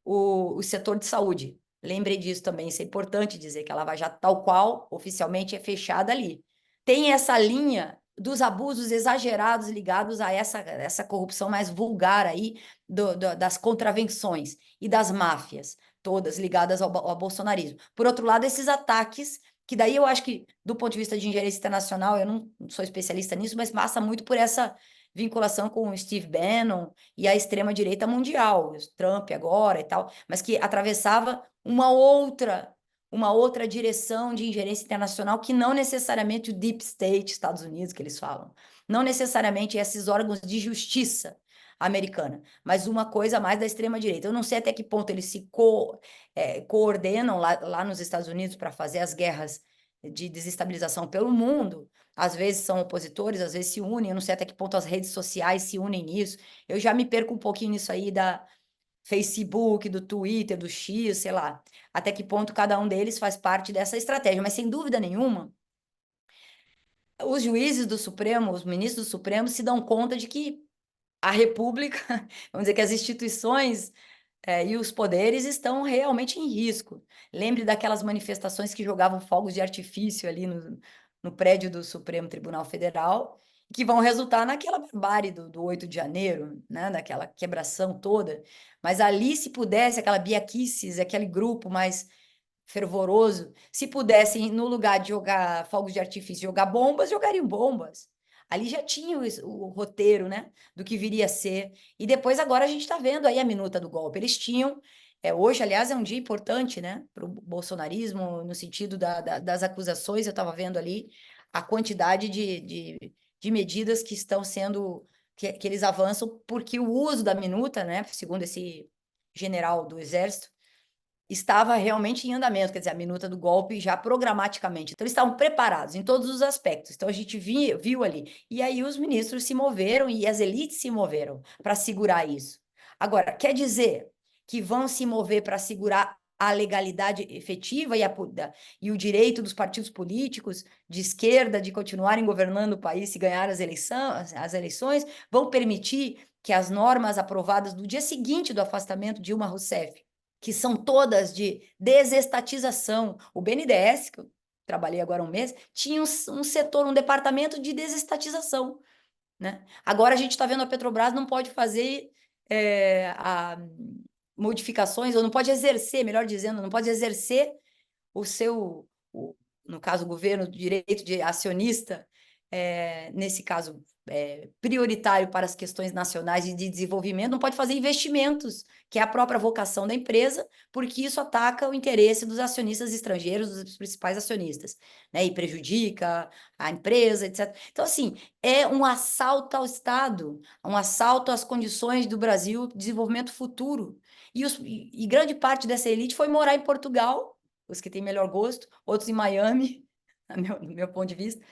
o setor de saúde. Lembrem disso também, isso é importante dizer, que a Lava Jato, tal qual, oficialmente é fechada ali. Tem essa linha dos abusos exagerados ligados a essa corrupção mais vulgar aí, das contravenções e das máfias, todas ligadas ao bolsonarismo. Por outro lado, esses ataques, que daí eu acho que, do ponto de vista de ingerência internacional, eu não sou especialista nisso, mas passa muito por essa vinculação com o Steve Bannon e a extrema-direita mundial, o Trump agora e tal, mas que atravessava uma outra direção de ingerência internacional, que não necessariamente o Deep State, Estados Unidos, que eles falam, não necessariamente esses órgãos de justiça americana, mas uma coisa mais da extrema-direita. Eu não sei até que ponto eles se coordenam lá nos Estados Unidos para fazer as guerras de desestabilização pelo mundo. Às vezes são opositores, às vezes se unem. Eu não sei até que ponto as redes sociais se unem nisso. Eu já me perco um pouquinho nisso aí da Facebook, do Twitter, do X, sei lá, até que ponto cada um deles faz parte dessa estratégia. Mas, sem dúvida nenhuma, os juízes do Supremo, os ministros do Supremo, se dão conta de que a República, vamos dizer que as instituições e os poderes estão realmente em risco. Lembre daquelas manifestações que jogavam fogos de artifício ali no prédio do Supremo Tribunal Federal, que vão resultar naquela barbárie do 8 de janeiro, né, daquela quebração toda. Mas ali, se pudesse, aquela Bia Kicis, aquele grupo mais fervoroso, se pudessem, no lugar de jogar fogos de artifício, jogar bombas, jogariam bombas. Ali já tinha o roteiro, né, do que viria a ser. E depois, agora, a gente está vendo aí a minuta do golpe. Eles tinham... hoje, aliás, é um dia importante, né, para o bolsonarismo, no sentido das acusações. Eu estava vendo ali a quantidade de medidas que estão sendo... que eles avançam, porque o uso da minuta, né, segundo esse general do Exército, estava realmente em andamento, quer dizer, a minuta do golpe já programaticamente. Então, eles estavam preparados em todos os aspectos. Então, a gente viu ali. E aí os ministros se moveram e as elites se moveram para segurar isso. Agora, quer dizer que vão se mover para segurar a legalidade efetiva e o direito dos partidos políticos de esquerda de continuarem governando o país se ganhar as eleições, vão permitir que as normas aprovadas no dia seguinte do afastamento de Dilma Rousseff, que são todas de desestatização. O BNDES, que eu trabalhei agora um mês, tinha um setor, um departamento de desestatização, né? Agora a gente está vendo a Petrobras não pode fazer modificações, ou não pode exercer, melhor dizendo, não pode exercer no caso, o governo, o direito de acionista, nesse caso, prioritário para as questões nacionais e de desenvolvimento, não pode fazer investimentos, que é a própria vocação da empresa, porque isso ataca o interesse dos acionistas estrangeiros, dos principais acionistas, né, e prejudica a empresa, etc. Então, assim, é um assalto ao Estado, um assalto às condições do Brasil, desenvolvimento futuro. E grande parte dessa elite foi morar em Portugal, os que têm melhor gosto, outros em Miami, no meu ponto de vista.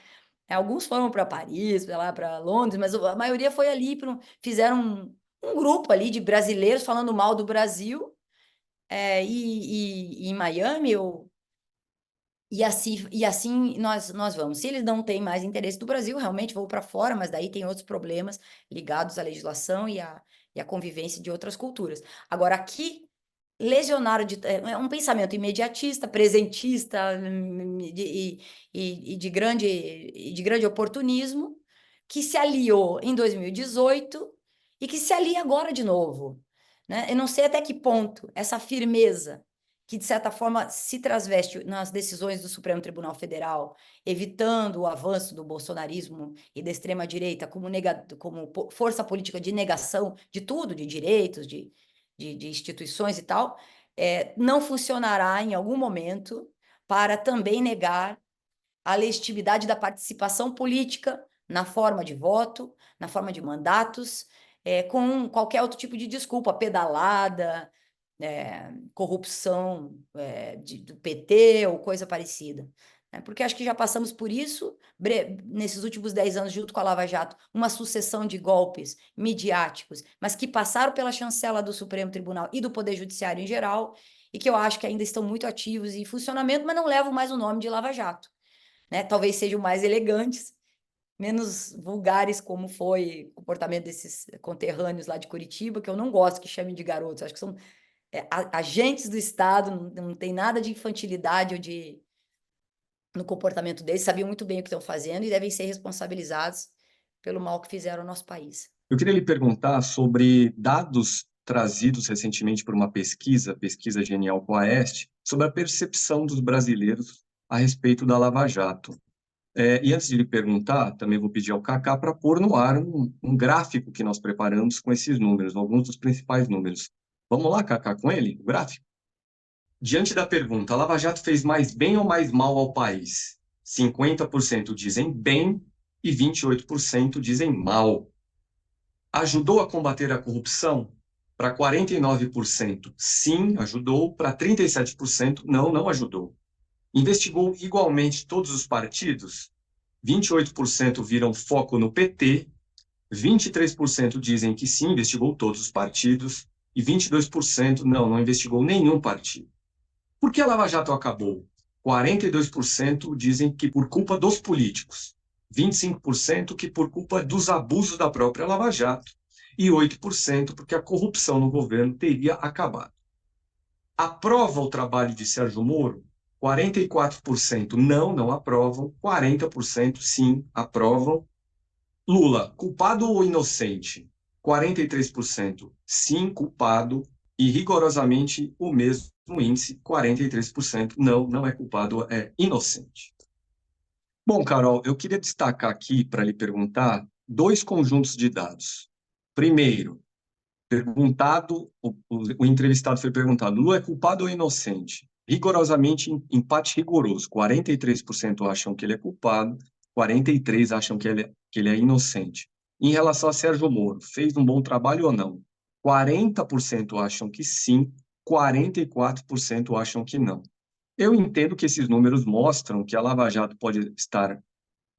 Alguns foram para Paris, para Londres, mas a maioria foi ali, fizeram um grupo ali de brasileiros falando mal do Brasil, e em Miami, e assim nós vamos. Se eles não têm mais interesse do Brasil, realmente vão para fora, mas daí tem outros problemas ligados à legislação e à convivência de outras culturas. Agora, aqui, lesionário, é um pensamento imediatista, presentista e de grande oportunismo, que se aliou em 2018 e que se alia agora de novo, né? Eu não sei até que ponto essa firmeza, que de certa forma se transveste nas decisões do Supremo Tribunal Federal, evitando o avanço do bolsonarismo e da extrema-direita como força política de negação de tudo, de direitos, de instituições e tal, não funcionará em algum momento para também negar a legitimidade da participação política na forma de voto, na forma de mandatos, com qualquer outro tipo de desculpa, pedalada, corrupção do PT ou coisa parecida. Porque acho que já passamos por isso nesses últimos 10 anos, junto com a Lava Jato, uma sucessão de golpes midiáticos, mas que passaram pela chancela do Supremo Tribunal e do Poder Judiciário em geral, e que eu acho que ainda estão muito ativos em funcionamento, mas não levam mais o nome de Lava Jato. Né? Talvez sejam mais elegantes, menos vulgares, como foi o comportamento desses conterrâneos lá de Curitiba, que eu não gosto que chamem de garotos, acho que são agentes do Estado, não tem nada de infantilidade ou no comportamento deles, sabiam muito bem o que estão fazendo e devem ser responsabilizados pelo mal que fizeram ao nosso país. Eu queria lhe perguntar sobre dados trazidos recentemente por uma pesquisa Genial com a Aeste, sobre a percepção dos brasileiros a respeito da Lava Jato. E antes de lhe perguntar, também vou pedir ao Cacá para pôr no ar um gráfico que nós preparamos com esses números, alguns dos principais números. Vamos lá, Cacá, com ele, o gráfico? Diante da pergunta, a Lava Jato fez mais bem ou mais mal ao país? 50% dizem bem e 28% dizem mal. Ajudou a combater a corrupção? Para 49%, sim, ajudou. Para 37%, não ajudou. Investigou igualmente todos os partidos? 28% viram foco no PT, 23% dizem que sim, investigou todos os partidos, e 22% não investigou nenhum partido. Por que a Lava Jato acabou? 42% dizem que por culpa dos políticos, 25% que por culpa dos abusos da própria Lava Jato, e 8% porque a corrupção no governo teria acabado. Aprova o trabalho de Sérgio Moro? 44% não aprovam, 40% sim aprovam. Lula, culpado ou inocente? 43% sim, culpado, e rigorosamente o mesmo índice, 43% não é culpado, é inocente. Bom, Carol, eu queria destacar aqui para lhe perguntar 2 conjuntos de dados. Primeiro, o entrevistado foi perguntado, Lula é culpado ou inocente? Rigorosamente, empate rigoroso. 43% acham que ele é culpado, 43% acham que ele é inocente. Em relação a Sérgio Moro, fez um bom trabalho ou não? 40% acham que sim, 44% acham que não. Eu entendo que esses números mostram que a Lava Jato pode estar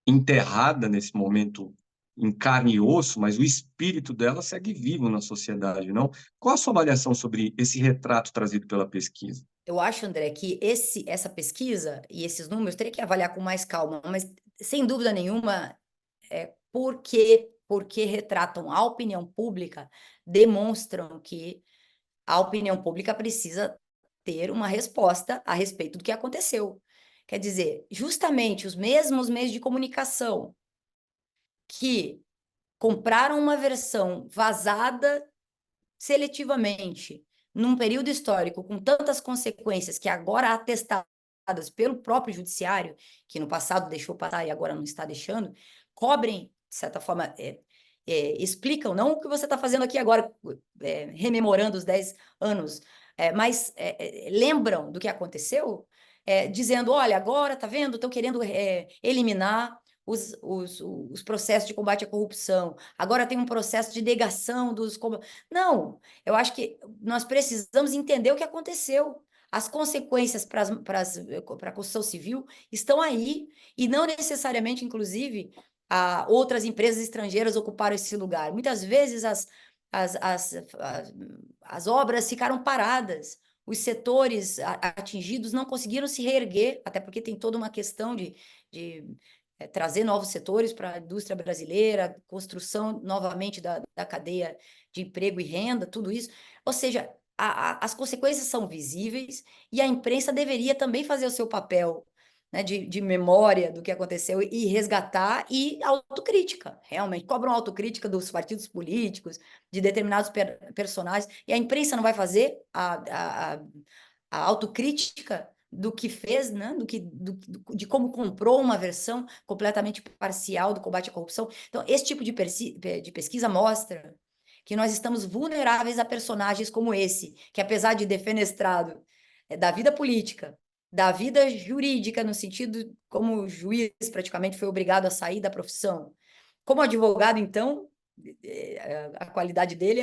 enterrada nesse momento em carne e osso, mas o espírito dela segue vivo na sociedade, não? Qual a sua avaliação sobre esse retrato trazido pela pesquisa? Eu acho, André, que essa pesquisa e esses números teria que avaliar com mais calma, mas sem dúvida nenhuma, porque retratam a opinião pública, demonstram que a opinião pública precisa ter uma resposta a respeito do que aconteceu. Quer dizer, justamente os mesmos meios de comunicação que compraram uma versão vazada seletivamente num período histórico com tantas consequências que agora atestadas pelo próprio judiciário, que no passado deixou passar e agora não está deixando, cobrem, de certa forma, explicam, não o que você está fazendo aqui agora, rememorando os 10 anos, mas lembram do que aconteceu, dizendo, olha, agora, tá vendo, estão querendo eliminar os processos de combate à corrupção, agora tem um processo de negação dos... Não, eu acho que nós precisamos entender o que aconteceu. As consequências para a construção civil estão aí, e não necessariamente, inclusive, outras empresas estrangeiras ocuparam esse lugar. Muitas vezes as obras ficaram paradas, os setores atingidos não conseguiram se reerguer, até porque tem toda uma questão de trazer novos setores para a indústria brasileira, construção novamente da cadeia de emprego e renda, tudo isso. Ou seja, as consequências são visíveis e a imprensa deveria também fazer o seu papel, né, de memória do que aconteceu e resgatar e autocrítica, realmente. Cobram autocrítica dos partidos políticos, de determinados personagens, e a imprensa não vai fazer a autocrítica do que fez, né, de como comprou uma versão completamente parcial do combate à corrupção. Então, esse tipo de pesquisa mostra que nós estamos vulneráveis a personagens como esse, que apesar de defenestrado da vida política, da vida jurídica, no sentido como juiz praticamente foi obrigado a sair da profissão, como advogado, então, a qualidade dele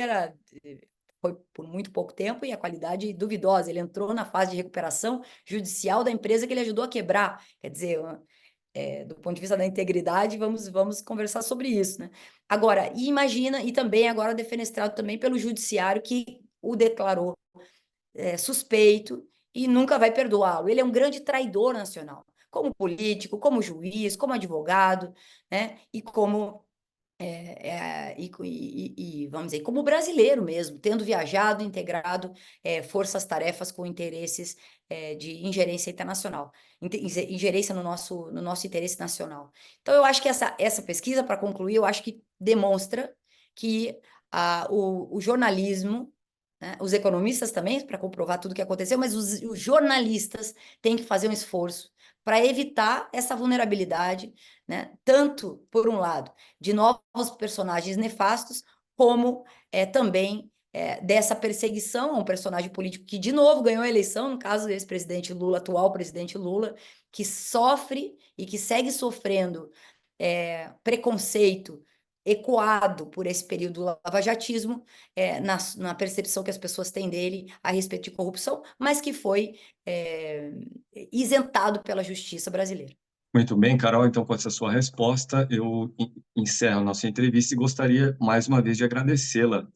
foi por muito pouco tempo e a qualidade duvidosa. Ele entrou na fase de recuperação judicial da empresa que ele ajudou a quebrar. Quer dizer, do ponto de vista da integridade, vamos conversar sobre isso, né? Agora, imagina, e também agora defenestrado também pelo judiciário que o declarou suspeito e nunca vai perdoá-lo. Ele é um grande traidor nacional, como político, como juiz, como advogado, né? E como vamos dizer, como brasileiro mesmo, tendo viajado, integrado forças-tarefas com interesses de ingerência internacional, ingerência no nosso interesse nacional. Então, eu acho que essa pesquisa, para concluir, eu acho que demonstra que o jornalismo, né, os economistas também, para comprovar tudo o que aconteceu, mas os jornalistas têm que fazer um esforço para evitar essa vulnerabilidade, né, tanto, por um lado, de novos personagens nefastos, como também dessa perseguição a um personagem político que, de novo, ganhou a eleição, no caso do ex-presidente Lula, atual presidente Lula, que sofre e que segue sofrendo preconceito ecoado por esse período do lavajatismo, na percepção que as pessoas têm dele a respeito de corrupção, mas que foi isentado pela justiça brasileira. Muito bem, Carol. Então, com essa sua resposta, eu encerro a nossa entrevista e gostaria, mais uma vez, de agradecê-la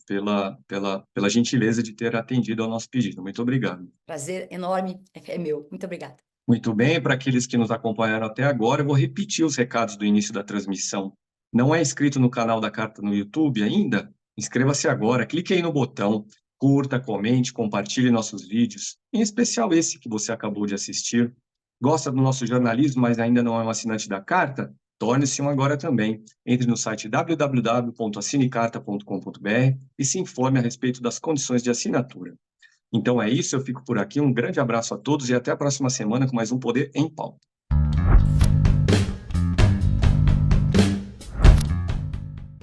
pela gentileza de ter atendido ao nosso pedido. Muito obrigado. Prazer enorme é meu. Muito obrigada. Muito bem, para aqueles que nos acompanharam até agora, eu vou repetir os recados do início da transmissão. Não é inscrito no canal da Carta no YouTube ainda? Inscreva-se agora, clique aí no botão, curta, comente, compartilhe nossos vídeos, em especial esse que você acabou de assistir. Gosta do nosso jornalismo, mas ainda não é um assinante da Carta? Torne-se um agora também. Entre no site www.assinecarta.com.br e se informe a respeito das condições de assinatura. Então é isso, eu fico por aqui. Um grande abraço a todos e até a próxima semana com mais um Poder em Pauta.